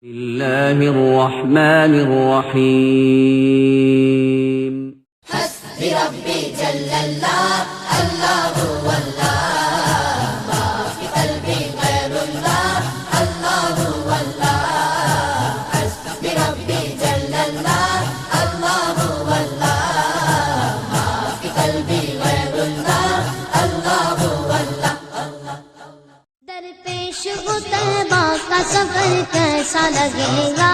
بسم الله الرحمن الرحيم حسبي ربي جل الله الله هو الله ما في قلبي غير الله الله هو الله حسبي ربي جل الله الله هو الله ما في قلبي غير الله الله هو الله दरपेश वो तैबा का सफर कैसा लगेगा,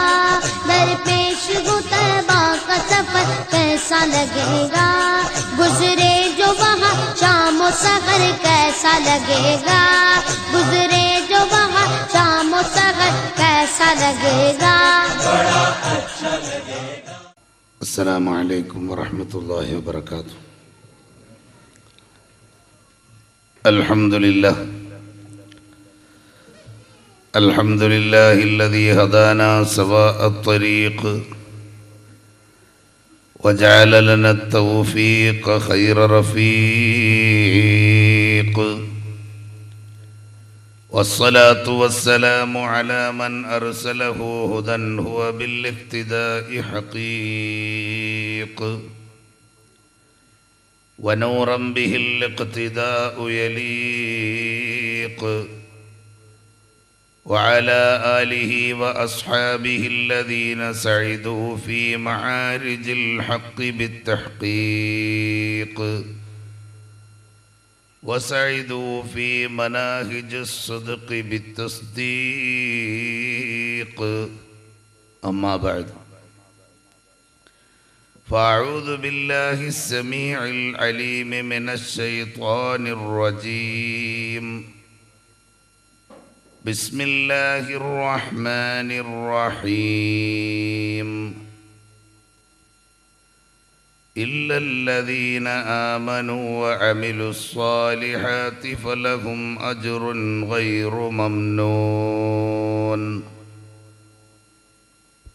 दरपेश वो तैबा का सफर कैसा लगेगा, गुजरे जो वहाँ शाम और सहर कैसा लगेगा, गुजरे जो वहाँ शाम और सहर कैसा लगेगा, बड़ा अच्छा लगेगा। अस्सलामु अलैकुम वरहमतुल्लाहि वबरकातुह। अल्हम्दुलिल्लाह अल्हम्दुलिल्लाहि الذي هدانا سواء الطريق وجعل لنا التوفيق خير رفيق، والصلاة والسلام على من أرسله هدى هو بالاقتداء حقيق، ونورا به الاقتداء يليق، وعلى آله وأصحابه الذين سعدوا في معارج الحق بالتحقيق، وسعدوا في مناهج الصدق بالتصديق. أما بعد، فأعوذ بالله السميع العليم من الشيطان الرجيم. بسم الله الرحمن الرحيم. إلا الذين آمنوا وعملوا الصالحات فلهم أجر غير ممنون.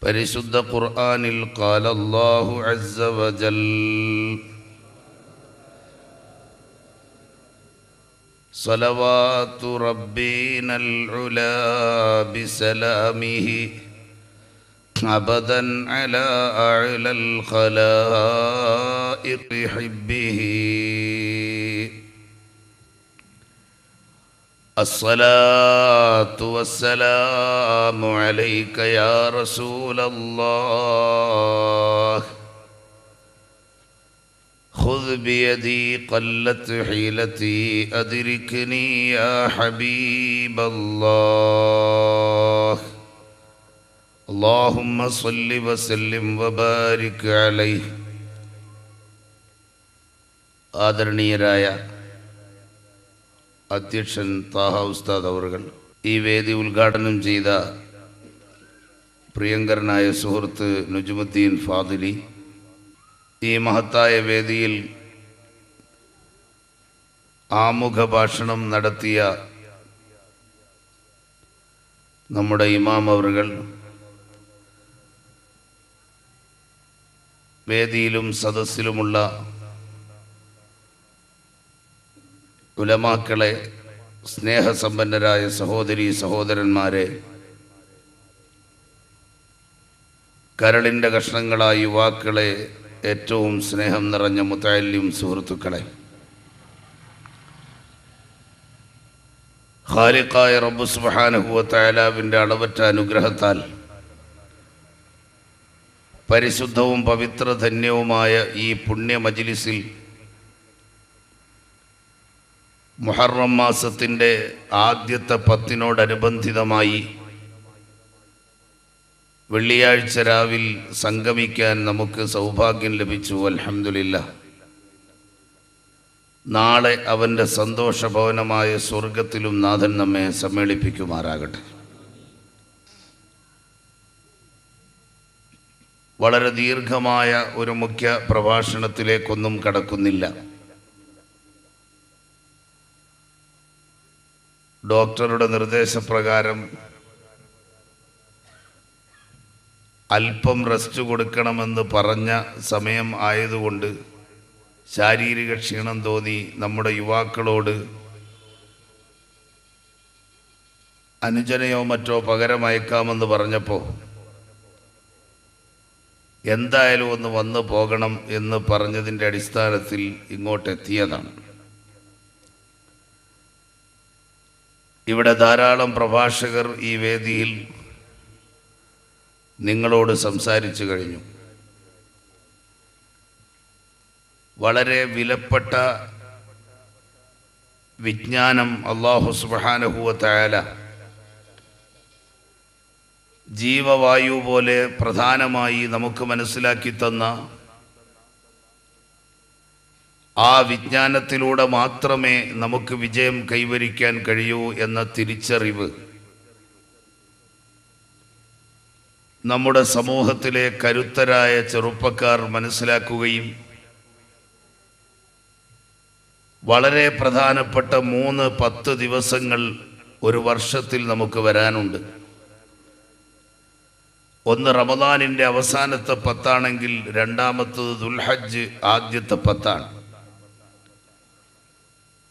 പരിശുദ്ധ ഖുർആനിൽ قال الله عز وجل: صلوات ربنا العلا بسلامه أبدا على أعلى الخلائق حبه. الصلاة والسلام عليك يا رسول الله، خذ بيدي قلت حيلتي أدركني يا حبيب الله. اللهم صل وسلم وبارك عليه. ആദരണീയരായ അധ്യക്ഷൻ താഹ ഉസ്താദ് അവറുകൾ, ഈ വേദി ഉദ്ഘാടനം ചെയ്ത പ്രിയങ്കരനായ സുഹൃത്ത് നുജ്മുദ്ദീൻ ഫാദിലി, ഈ മഹത്തായ വേദിയിൽ ആമുഖ ഭാഷണം നടത്തിയ നമ്മുടെ ഇമാം അവറുകൾ, വേദിയിലും സദസ്സിലുമുള്ള ഉലമാക്കളെ, സ്നേഹസമ്പന്നരായ സഹോദരീ സഹോദരന്മാരെ, കരളിൻ്റെ കഷ്ണങ്ങളായ യുവാക്കളെ, ഏറ്റവും സ്നേഹം നിറഞ്ഞ മുതഅല്ലിം സുഹൃത്തുക്കളെ, ഖാലിഖായ റബ്ബ് സുബ്ഹാനഹു വ തആലാവിൻ്റെ അളവറ്റ അനുഗ്രഹത്താൽ പരിശുദ്ധവും പവിത്രധന്യവുമായ ഈ പുണ്യ മജ്ലിസിൽ മുഹറം മാസത്തിൻ്റെ ആദ്യത്തെ 10-നോടനുബന്ധിതമായി വെള്ളിയാഴ്ച രാവിൽ സംഗമിക്കാൻ നമുക്ക് സൗഭാഗ്യം ലഭിച്ചു. അൽഹംദുലില്ലാഹ്. നാളെ അവൻ്റെ സന്തോഷഭവനമായ സ്വർഗത്തിലും നാഥൻ നമ്മെ സമ്മേളിപ്പിക്കുമാറാകട്ടെ. വളരെ ദീർഘമായ ഒരു മുഖ്യ പ്രഭാഷണത്തിലേക്കൊന്നും കടക്കുന്നില്ല. ഡോക്ടറുടെ നിർദ്ദേശപ്രകാരം അല്പം റെസ്റ്റ് കൊടുക്കണമെന്ന് പറഞ്ഞ സമയം ആയതുകൊണ്ട് ശാരീരിക ക്ഷീണം തോന്നി നമ്മുടെ യുവാക്കളോട് അനുജനെയോ മറ്റോ പകരമയക്കാമെന്ന് പറഞ്ഞപ്പോൾ എന്തായാലും ഒന്ന് വന്നു പോകണം എന്ന് പറഞ്ഞതിൻ്റെ അടിസ്ഥാനത്തിൽ ഇങ്ങോട്ടെത്തിയതാണ്. ഇവിടെ ധാരാളം പ്രഭാഷകർ ഈ വേദിയിൽ നിങ്ങളോട് സംസാരിച്ചു കഴിഞ്ഞു. വളരെ വിലപ്പെട്ട വിജ്ഞാനം അല്ലാഹു സുബ്ഹാനഹു വ തആല ജീവവായു പോലെ പ്രധാനമായി നമുക്ക് മനസ്സിലാക്കി തന്ന ആ വിജ്ഞാനത്തിലൂടെ മാത്രമേ നമുക്ക് വിജയം കൈവരിക്കാൻ കഴിയൂ എന്ന തിരിച്ചറിവ് നമ്മുടെ സമൂഹത്തിലെ കരുത്തരായ ചെറുപ്പക്കാർ മനസ്സിലാക്കുകയും വളരെ പ്രധാനപ്പെട്ട 3-10 ദിവസങ്ങൾ ഒരു വർഷത്തിൽ നമുക്ക് വരാനുണ്ട്. ഒന്ന് റമദാനിൻ്റെ അവസാനത്തെ 10 രണ്ടാമത്തത് ദുൽഹജ്ജ് ആദ്യത്തെ 10,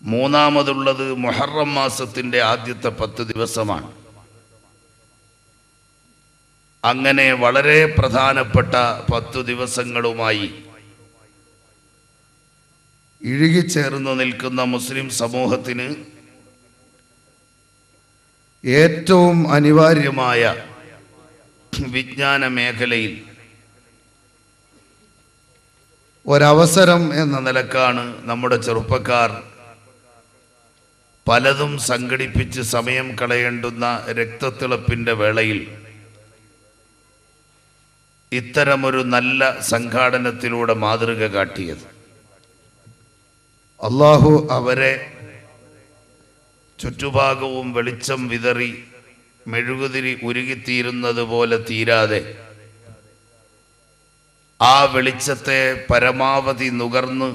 മൂന്നാമതുള്ളത് മുഹറം മാസത്തിൻ്റെ ആദ്യത്തെ 10 ദിവസമാണ്. അങ്ങനെ വളരെ പ്രധാനപ്പെട്ട 10 ദിവസങ്ങളുമായി ഇഴുകിച്ചേർന്ന് നിൽക്കുന്ന മുസ്ലിം സമൂഹത്തിന് ഏറ്റവും അനിവാര്യമായ വിജ്ഞാന മേഖലയിൽ ഒരവസരം എന്ന നിലക്കാണ് നമ്മുടെ ചെറുപ്പക്കാർ പലതും സംഘടിപ്പിച്ച് സമയം കളയേണ്ടുന്ന രക്തത്തിളപ്പിൻ്റെ വേളയിൽ ഇത്തരമൊരു നല്ല സംഘാടനത്തിലൂടെ മാതൃക കാട്ടിയത്. അല്ലാഹു അവരെ ചുറ്റുഭാഗവും വെളിച്ചം വിതറി മെഴുകുതിരി ഉരുകിത്തീരുന്നത് പോലെ തീരാതെ ആ വെളിച്ചത്തെ പരമാവധി നുകർന്ന്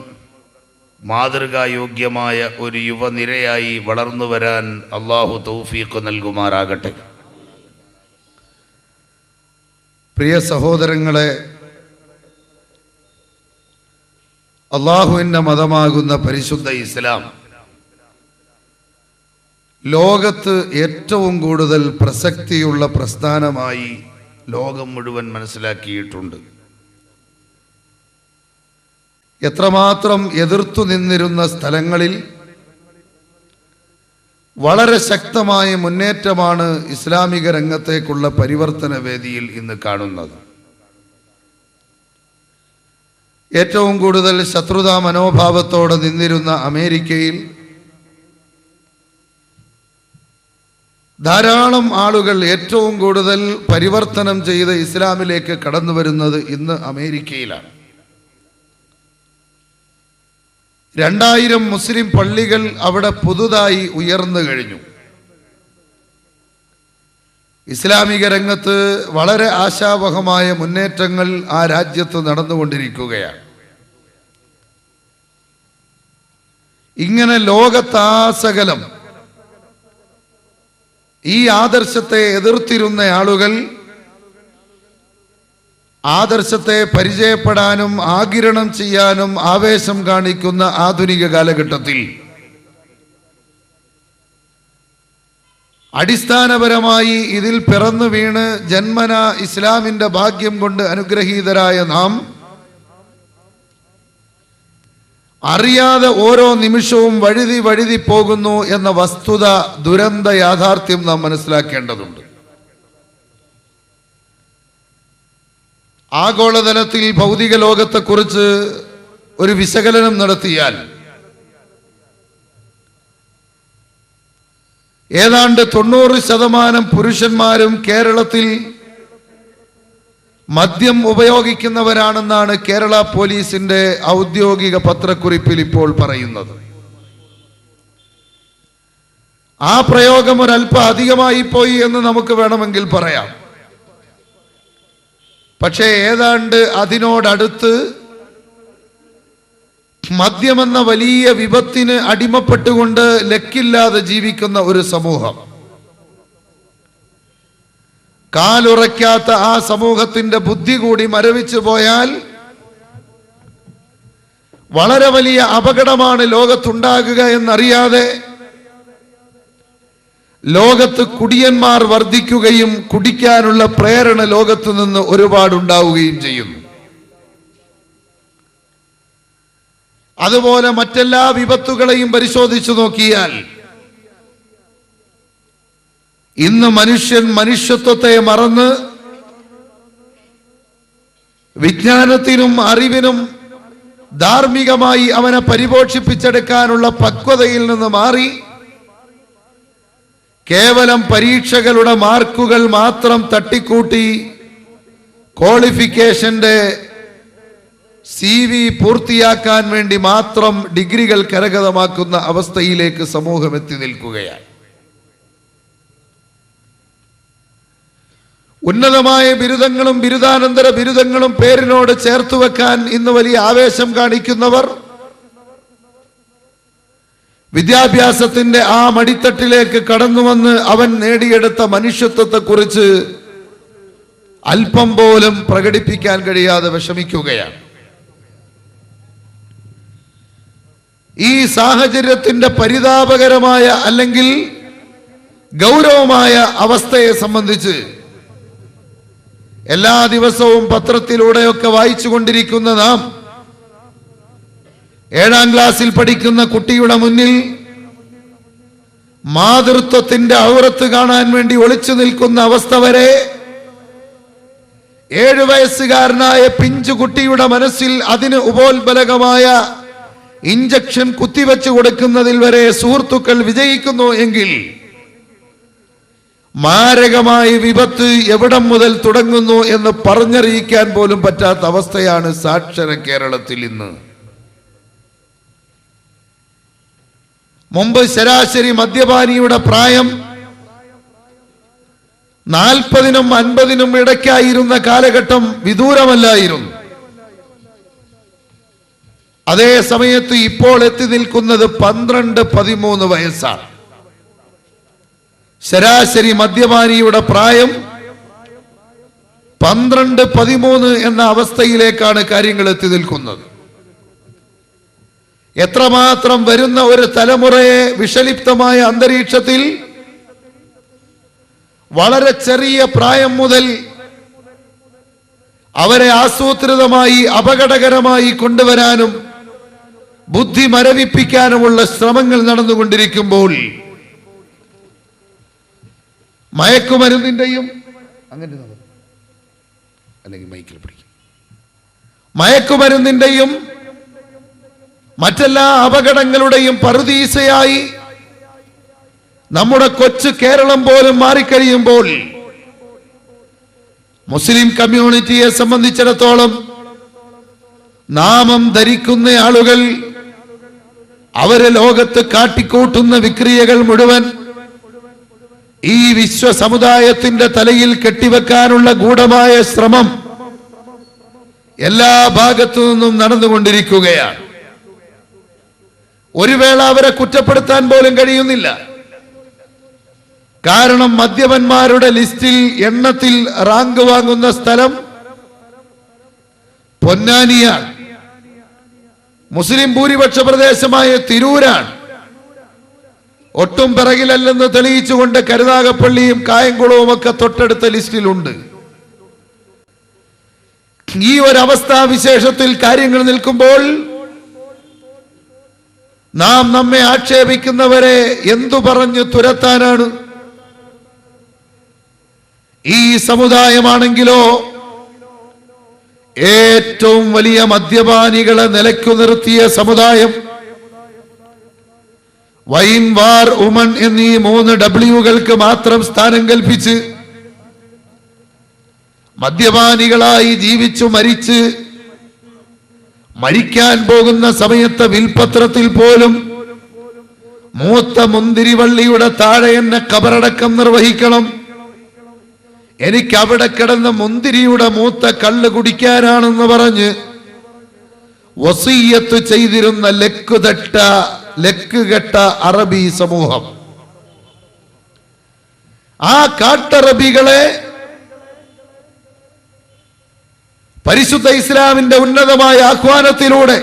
മാതൃകായോഗ്യമായ ഒരു യുവനിരയായി വളർന്നു വരാൻ അല്ലാഹു തൗഫീഖ് നൽകുമാറാകട്ടെ. പ്രിയ സഹോദരങ്ങളെ, അല്ലാഹുവിൻ്റെ മതമാകുന്ന പരിശുദ്ധ ഇസ്ലാം ലോകത്ത് ഏറ്റവും കൂടുതൽ പ്രസക്തിയുള്ള പ്രസ്ഥാനമായി ലോകം മുഴുവൻ മനസ്സിലാക്കിയിട്ടുണ്ട്. എത്രമാത്രം എതിർത്തു നിന്നിരുന്ന സ്ഥലങ്ങളിൽ വളരെ ശക്തമായ മുന്നേറ്റമാണ് ഇസ്ലാമിക രംഗത്തേക്കുള്ള പരിവർത്തന വേദിയിൽ ഇന്ന് കാണുന്നത്. ഏറ്റവും കൂടുതൽ ശത്രുതാ മനോഭാവത്തോടെ നിന്നിരുന്ന അമേരിക്കയിൽ ധാരാളം ആളുകൾ ഏറ്റവും കൂടുതൽ പരിവർത്തനം ചെയ്ത് ഇസ്ലാമിലേക്ക് കടന്നു വരുന്നത് ഇന്ന് അമേരിക്കയിലാണ്. 2000 മുസ്ലിം പള്ളികൾ അവിടെ പുതുതായി ഉയർന്നു കഴിഞ്ഞു. ഇസ്ലാമിക രംഗത്ത് വളരെ ആശാവഹമായ മുന്നേറ്റങ്ങൾ ആ രാജ്യത്ത് നടന്നുകൊണ്ടിരിക്കുകയാണ്. ഇങ്ങനെ ലോകത്താസകലം ഈ ആദർശത്തെ എതിർത്തിരുന്ന ആളുകൾ ആദർശത്തെ പരിചയപ്പെടാനും ആഗിരണം ചെയ്യാനും ആവേശം കാണിക്കുന്ന ആധുനിക കാലഘട്ടത്തിൽ അടിസ്ഥാനപരമായി ഇതിൽ പിറന്നു വീണ് ജന്മന ഇസ്ലാമിൻ്റെ ഭാഗ്യം കൊണ്ട് അനുഗ്രഹീതരായ നാം അറിയാതെ ഓരോ നിമിഷവും വഴുതി പോകുന്നു എന്ന വസ്തുത, ദുരന്ത യാഥാർത്ഥ്യം നാം മനസ്സിലാക്കേണ്ടതുണ്ട്. ആഗോളതലത്തിൽ ഭൗതിക ലോകത്തെക്കുറിച്ച് ഒരു വിശകലനം നടത്തിയാൽ ഏതാണ്ട് 90% പുരുഷന്മാരും കേരളത്തിൽ മദ്യം ഉപയോഗിക്കുന്നവരാണെന്നാണ് കേരള പോലീസിന്റെ ഔദ്യോഗിക പത്രക്കുറിപ്പിൽ ഇപ്പോൾ പറയുന്നത്. ആ പ്രയോഗം ഒരല്പം അധികമായി പോയി എന്ന് നമുക്ക് വേണമെങ്കിൽ പറയാം. പക്ഷേ ഏതാണ്ട് അതിനോടടുത്ത് മദ്യമെന്ന വലിയ വിപത്തിന് അടിമപ്പെട്ടുകൊണ്ട് ലക്കില്ലാതെ ജീവിക്കുന്ന ഒരു സമൂഹം, കാലുറയ്ക്കാത്ത ആ സമൂഹത്തിന്റെ ബുദ്ധി കൂടി മരവിച്ചു പോയാൽ വളരെ വലിയ അപകടമാണ് ലോകത്തുണ്ടാകുക എന്നറിയാതെ ലോകത്ത് കുടിയന്മാർ വർദ്ധിക്കുകയും കുടിക്കാനുള്ള പ്രേരണ ലോകത്ത് നിന്ന് ഒരുപാടുണ്ടാവുകയും ചെയ്യുന്നു. അതുപോലെ മറ്റെല്ലാ വിപത്തുകളെയും പരിശോധിച്ചു നോക്കിയാൽ ഇന്ന് മനുഷ്യൻ മനുഷ്യത്വത്തെ മറന്ന് വിജ്ഞാനത്തിനും അറിവിനും ധാർമ്മികമായി അവനെ പരിപോഷിപ്പിച്ചെടുക്കാനുള്ള പക്വതയിൽ നിന്ന് മാറി കേവലം പരീക്ഷകളുടെ മാർക്കുകൾ മാത്രം തട്ടിക്കൂട്ടി ക്വാളിഫിക്കേഷന്റെ CV പൂർത്തിയാക്കാൻ വേണ്ടി മാത്രം ഡിഗ്രികൾ കരഗതമാക്കുന്ന അവസ്ഥയിലേക്ക് സമൂഹം എത്തി നിൽക്കുകയാണ്. ഉന്നതമായ ബിരുദങ്ങളും ബിരുദാനന്തര ബിരുദങ്ങളും പേരിനോട് ചേർത്തു വെക്കാൻ ഇന്ന് വലിയ ആവേശം കാണിക്കുന്നവർ വിദ്യാഭ്യാസത്തിന്റെ ആ മടിത്തട്ടിലേക്ക് കടന്നു വന്ന് അവൻ നേടിയെടുത്ത മനുഷ്യത്വത്തെക്കുറിച്ച് അല്പം പോലും പ്രകടിപ്പിക്കാൻ കഴിയാതെ വിഷമിക്കുകയാണ്. ഈ സാഹചര്യത്തിന്റെ പരിതാപകരമായ അല്ലെങ്കിൽ ഗൗരവമായ അവസ്ഥയെ സംബന്ധിച്ച് എല്ലാ ദിവസവും പത്രത്തിലൂടെയൊക്കെ വായിച്ചു കൊണ്ടിരിക്കുന്ന നാം 7ാം ക്ലാസ്സിൽ പഠിക്കുന്ന കുട്ടിയുടെ മുന്നിൽ മാതൃത്വത്തിന്റെ ഔറത്ത് കാണാൻ വേണ്ടി ഒളിച്ചു നിൽക്കുന്ന അവസ്ഥ വരെ 7 വയസ്സുകാരനായ പിഞ്ചു കുട്ടിയുടെ മനസ്സിൽ അതിന് ഉപോത്ബലകമായ ഇഞ്ചക്ഷൻ കുത്തിവെച്ചു കൊടുക്കുന്നതിൽ വരെ സുഹൃത്തുക്കൾ വിജയിക്കുന്നു എങ്കിൽ മാരകമായ വിപത്ത് എവിടം മുതൽ തുടങ്ങുന്നു എന്ന് പറഞ്ഞറിയിക്കാൻ പോലും പറ്റാത്ത അവസ്ഥയാണ് സാക്ഷര കേരളത്തിൽ ഇന്ന്. മുമ്പ് ശരാശരി മദ്യപാനിയുടെ പ്രായം 40നും 50നും ഇടയ്ക്കായിരുന്ന കാലഘട്ടം വിദൂരമല്ലായിരുന്നു. അതേ സമയത്ത് ഇപ്പോൾ എത്തി നിൽക്കുന്നത് 12-13 വയസ്സാണ്. ശരാശരി മദ്യപാനിയുടെ പ്രായം 12-13 എന്ന അവസ്ഥയിലേക്കാണ് കാര്യങ്ങൾ എത്തി നിൽക്കുന്നത്. എത്രമാത്രം വരുന്ന ഒരു തലമുറയെ വിഷലിപ്തമായ അന്തരീക്ഷത്തിൽ വളരെ ചെറിയ പ്രായം മുതൽ അവരെ ആസൂത്രിതമായി അപകടകരമായി കൊണ്ടുവരാനും ബുദ്ധി മരവിപ്പിക്കാനുമുള്ള ശ്രമങ്ങൾ നടന്നുകൊണ്ടിരിക്കുമ്പോൾ മയക്കുമരുന്നിന്റെയും അല്ലെങ്കിൽ മൈക്കിൽ പിടിക്കും മയക്കുമരുന്നിന്റെയും മറ്റെല്ലാ അപകടങ്ങളുടെയും പറുദീസയായി നമ്മുടെ കൊച്ചു കേരളം പോലും മാറിക്കഴിയുമ്പോൾ മുസ്ലിം കമ്മ്യൂണിറ്റിയെ സംബന്ധിച്ചിടത്തോളം നാമം ധരിക്കുന്ന ആളുകൾ അവരെ ലോകത്ത് കാട്ടിക്കൂട്ടുന്ന വിക്രിയകൾ മുഴുവൻ ഈ വിശ്വ സമുദായത്തിന്റെ തലയിൽ കെട്ടിവെക്കാനുള്ള ഗൂഢമായ ശ്രമം എല്ലാ ഭാഗത്തു നിന്നും നടന്നുകൊണ്ടിരിക്കുകയാണ്. ഒരു വേള അവരെ കുറ്റപ്പെടുത്താൻ പോലും കഴിയുന്നില്ല. കാരണം മദ്യപന്മാരുടെ ലിസ്റ്റിൽ എണ്ണത്തിൽ റാങ്ക് വാങ്ങുന്ന സ്ഥലം പൊന്നാനിയാണ്. മുസ്ലിം ഭൂരിപക്ഷ പ്രദേശമായ തിരൂരാണ്. ഒട്ടും പിറകിലല്ലെന്ന് തെളിയിച്ചുകൊണ്ട് കരുനാഗപ്പള്ളിയും കായംകുളവും ഒക്കെ തൊട്ടടുത്ത ലിസ്റ്റിലുണ്ട്. ഈ ഒരവസ്ഥാവിശേഷത്തിൽ കാര്യങ്ങൾ നിൽക്കുമ്പോൾ നാം നമ്മെ ആക്ഷേപിക്കുന്നവരെ എന്തു പറഞ്ഞു തുരത്താനാണ്? ഈ സമുദായമാണെങ്കിലോ ഏറ്റവും വലിയ മദ്യപാനികളെ നിലയ്ക്കു നിർത്തിയ സമുദായം. വൈൻ, വാർ, ഉമൺ എന്നീ 3 Wകൾക്ക് മാത്രം സ്ഥാനം കൽപ്പിച്ച് മദ്യപാനികളായി ജീവിച്ചു മരിച്ച് മരിക്കാൻ പോകുന്ന സമയത്ത് വിൽപത്രത്തിൽ പോലും മൂത്ത മുന്തിരിവള്ളിയുടെ താഴെ എന്നെ കബറടക്കം നിർവഹിക്കണം, എനിക്ക് അവിടെ കിടന്ന മുന്തിരിയുടെ മൂത്ത കള്ള് കുടിക്കാനാണെന്ന് പറഞ്ഞ് വസിയ്യത്ത് ചെയ്തിരുന്ന ലക്കുകെട്ട അറബി സമൂഹം. ആ കാട്ടറബികളെ പരിശുദ്ധ ഇസ്ലാമിന്റെ ഉന്നതമായ ആഹ്വാനത്തിലൂടെ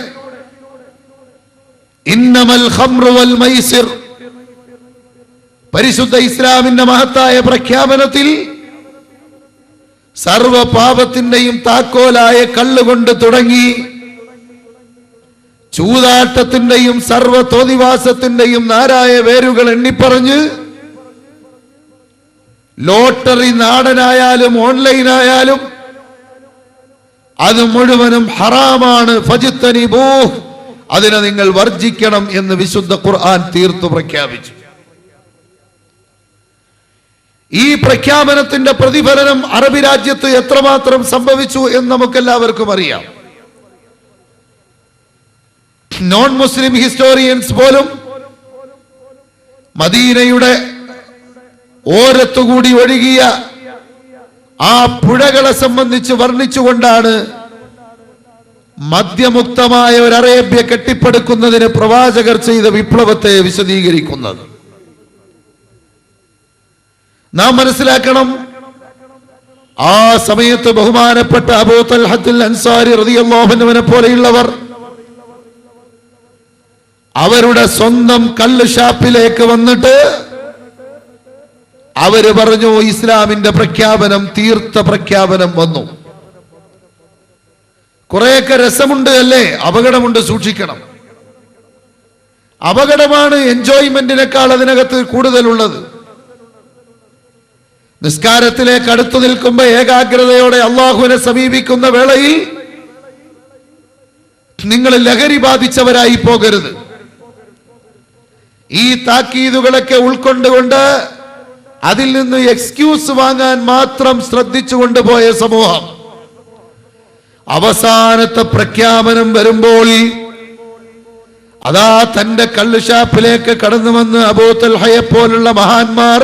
ഇന്നമൽ ഖംറു വൽ മൈസിർ പരിശുദ്ധ ഇസ്ലാമിന്റെ മഹത്തായ പ്രഖ്യാപനത്തിൽ സർവ പാപത്തിന്റെയും താക്കോലായ കള്ളുകൊണ്ട് തുടങ്ങി ചൂതാട്ടത്തിന്റെയും സർവ തോന്നിവാസത്തിന്റെയും നാരായ വേരുകൾ എണ്ണിപ്പറഞ്ഞ് ലോട്ടറി നാടനായാലും ഓൺലൈനായാലും അത് മുഴുവനും ഹറാമാണ്. ഫജ്തനിബൂ, അതിനെ നിങ്ങൾ വർജിക്കണം എന്ന് വിശുദ്ധ ഖുർആൻ തീർത്തു പ്രഖ്യാപിച്ചു. ഈ പ്രഖ്യാപനത്തിന്റെ പ്രതിഫലനം അറബി രാജ്യത്ത് എത്രമാത്രം സംഭവിച്ചു എന്ന് നമുക്കെല്ലാവർക്കും അറിയാം. നോൺ മുസ്ലിം ഹിസ്റ്റോറിയൻസ് പോലും മദീനയുടെ ഓരത്തുകൂടി ഒഴുകിയ ആ പുഴകളെ സംബന്ധിച്ച് വർണ്ണിച്ചുകൊണ്ടാണ് മദ്യമുക്തമായ ഒരു അറേബ്യ കെട്ടിപ്പടുക്കുന്നതിന് പ്രവാചകർ ചെയ്ത വിപ്ലവത്തെ വിശദീകരിക്കുന്നത്. നാം മനസ്സിലാക്കണം, ആ സമയത്ത് ബഹുമാനപ്പെട്ട അബൂ തൽഹത്തുൽ അൻസാരി റളിയല്ലാഹു അൻഹുവിനെ പോലെയുള്ളവർ അവരുടെ സ്വന്തം കള്ള് ഷാപ്പിലേക്ക് വന്നിട്ട് അവര് പറഞ്ഞു, ഇസ്ലാമിന്റെ പ്രഖ്യാപനം, തീർത്ത പ്രഖ്യാപനം വന്നു. കുറെയൊക്കെ രസമുണ്ട് അല്ലേ? അപകടമുണ്ട്, സൂക്ഷിക്കണം. അപകടമാണ് എൻജോയ്മെന്റിനേക്കാൾ അതിനകത്ത് കൂടുതലുള്ളത്. നിസ്കാരത്തിലേക്ക് അടുത്തു നിൽക്കുമ്പോ ഏകാഗ്രതയോടെ അള്ളാഹുവിനെ സമീപിക്കുന്ന വേളയിൽ നിങ്ങൾ ലഹരി ബാധിച്ചവരായി പോകരുത്. ഈ താക്കീതുകളൊക്കെ ഉൾക്കൊണ്ടുകൊണ്ട് അതിൽ നിന്ന് എക്സ്ക്യൂസ് വാങ്ങാൻ മാത്രം ശ്രദ്ധിച്ചുകൊണ്ട് പോയ സമൂഹം അവസാനത്തെ പ്രഖ്യാപനം വരുമ്പോൾ അതാ തന്റെ കള്ളുഷാപ്പിലേക്ക് കടന്നു വന്ന് അബൂ തൽഹയെ പോലുള്ള മഹാന്മാർ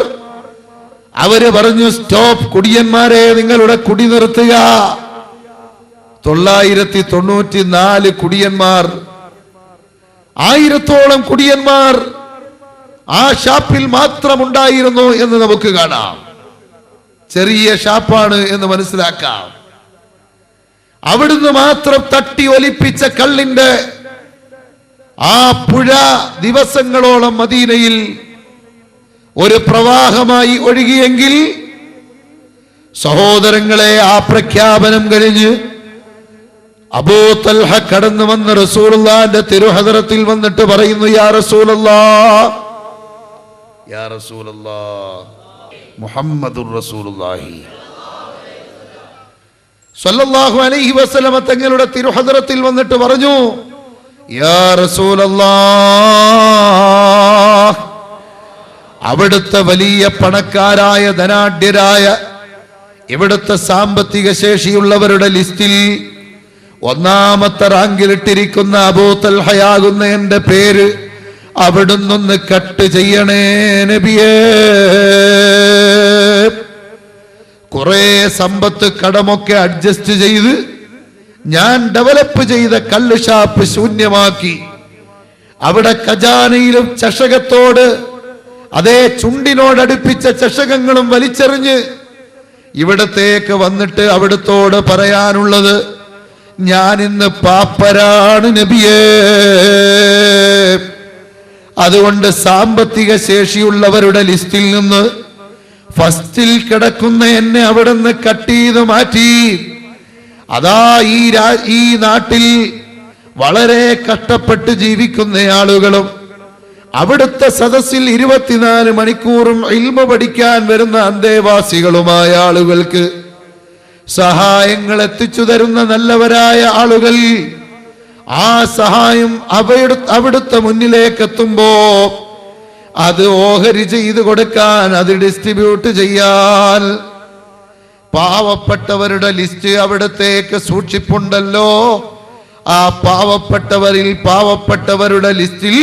അവര് പറഞ്ഞു, സ്റ്റോപ്പ്, കുടിയന്മാരെ നിങ്ങളുടെ കുടി നിർത്തുക. 994 കുടിയന്മാർ, 1000-ഓളം കുടിയന്മാർ ആ ഷാപ്പിൽ മാത്രമുണ്ടായിരുന്നു എന്ന് നമുക്ക് കാണാം. ചെറിയ ഷാപ്പാണ് എന്ന് മനസ്സിലാക്കാം. അവിടുന്ന് മാത്രം തട്ടി ഒലിപ്പിച്ച കള്ളിന്റെ ആ പുഴ ദിവസങ്ങളോളം മദീനയിൽ ഒരു പ്രവാഹമായി ഒഴുകിയെങ്കിൽ, സഹോദരങ്ങളെ, ആ പ്രഖ്യാപനം കഴിഞ്ഞ് അബൂ തൽഹ കടന്നു വന്ന് റസൂലുള്ളാഹിന്റെ തിരുഹദറത്തിൽ വന്നിട്ട് പറയുന്നു, യാ റസൂലല്ലാഹ്, യാ റസൂലല്ലാഹ്, മുഹമ്മദുർ റസൂലുള്ളാഹി സ്വല്ലല്ലാഹു അലൈഹി വസല്ലമ തങ്ങളുടെ തിരുഹദറത്തിൽ വന്നിട്ട് പറഞ്ഞു, യാ റസൂലല്ലാഹ്, അവിടുത്തെ വലിയ പണക്കാരായ ധനാഢ്യരായ ഇവിടുത്തെ സാമ്പത്തിക ശേഷിയുള്ളവരുടെ ലിസ്റ്റിൽ ഒന്നാമത്തെ റാങ്കിലിട്ടിരിക്കുന്ന അബൂ തൽഹയാകുന്ന എന്റെ പേര് അവിടുന്നൊന്ന് കട്ട് ചെയ്യണേ നബിയേ. കുറെ സമ്പത്ത് കടമൊക്കെ അഡ്ജസ്റ്റ് ചെയ്ത് ഞാൻ ഡെവലപ്പ് ചെയ്ത കള്ള് ഷാപ്പ് ശൂന്യമാക്കി അവിടെ ഖജാനയിലും ചഷകത്തോട് അതേ ചുണ്ടിനോടടുപ്പിച്ച ചഷകങ്ങളും വലിച്ചെറിഞ്ഞ് ഇവിടത്തേക്ക് വന്നിട്ട് അവിടുത്തോട് പറയാനുള്ളത്, ഞാൻ ഇന്ന് പാപ്പരാണ് നബിയേ. അതുകൊണ്ട് സാമ്പത്തിക ശേഷിയുള്ളവരുടെ ലിസ്റ്റിൽ നിന്ന് ഫസ്റ്റിൽ കിടക്കുന്ന എന്നെ അവിടെ നിന്ന് കട്ട് ചെയ്ത് മാറ്റി. അതാ ഈ നാട്ടിൽ വളരെ കഷ്ടപ്പെട്ട് ജീവിക്കുന്ന ആളുകളും അവിടുത്തെ സദസ്സിൽ 24 മണിക്കൂറും ഇൽമ പഠിക്കാൻ വരുന്ന അന്തേവാസികളുമായ ആളുകൾക്ക് സഹായങ്ങൾ എത്തിച്ചു തരുന്ന നല്ലവരായ ആളുകൾ, ആ സഹായം അവിടുത്തെ മുന്നിലേക്ക് എത്തുമ്പോ അത് ഓഹരി ചെയ്ത് കൊടുക്കാൻ, അത് ഡിസ്ട്രിബ്യൂട്ട് ചെയ്യാൻ പാവപ്പെട്ടവരുടെ ലിസ്റ്റ് അവിടത്തേക്ക് സൂക്ഷിപ്പുണ്ടല്ലോ. ആ പാവപ്പെട്ടവരുടെ ലിസ്റ്റിൽ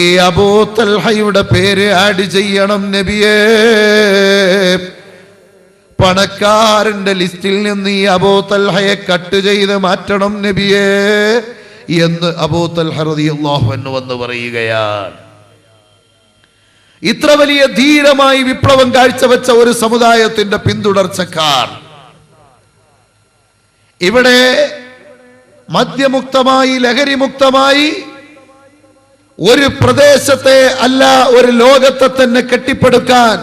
ഈ അബൂ തൽഹയുടെ പേര് ആഡ് ചെയ്യണം നബിയേ. പണക്കാരന്റെ ലിസ്റ്റിൽ നിന്ന് ഈ അബൂ തൽഹയെ കട്ട് ചെയ്ത് മാറ്റണം നബിയേ എന്ന് അബൂ തൽഹ റളിയല്ലാഹു അൻഹു വന്ന് പറയുകയാണ്. ഇത്ര വലിയ ധീരമായി വിപ്ലവം കാഴ്ചവെച്ച ഒരു സമുദായത്തിന്റെ പിന്തുടർച്ചക്കാർ ഇവിടെ മദ്യമുക്തമായി, ലഹരിമുക്തമായി ഒരു പ്രദേശത്തെ അല്ല, ഒരു ലോകത്തെ തന്നെ കെട്ടിപ്പടുക്കാൻ.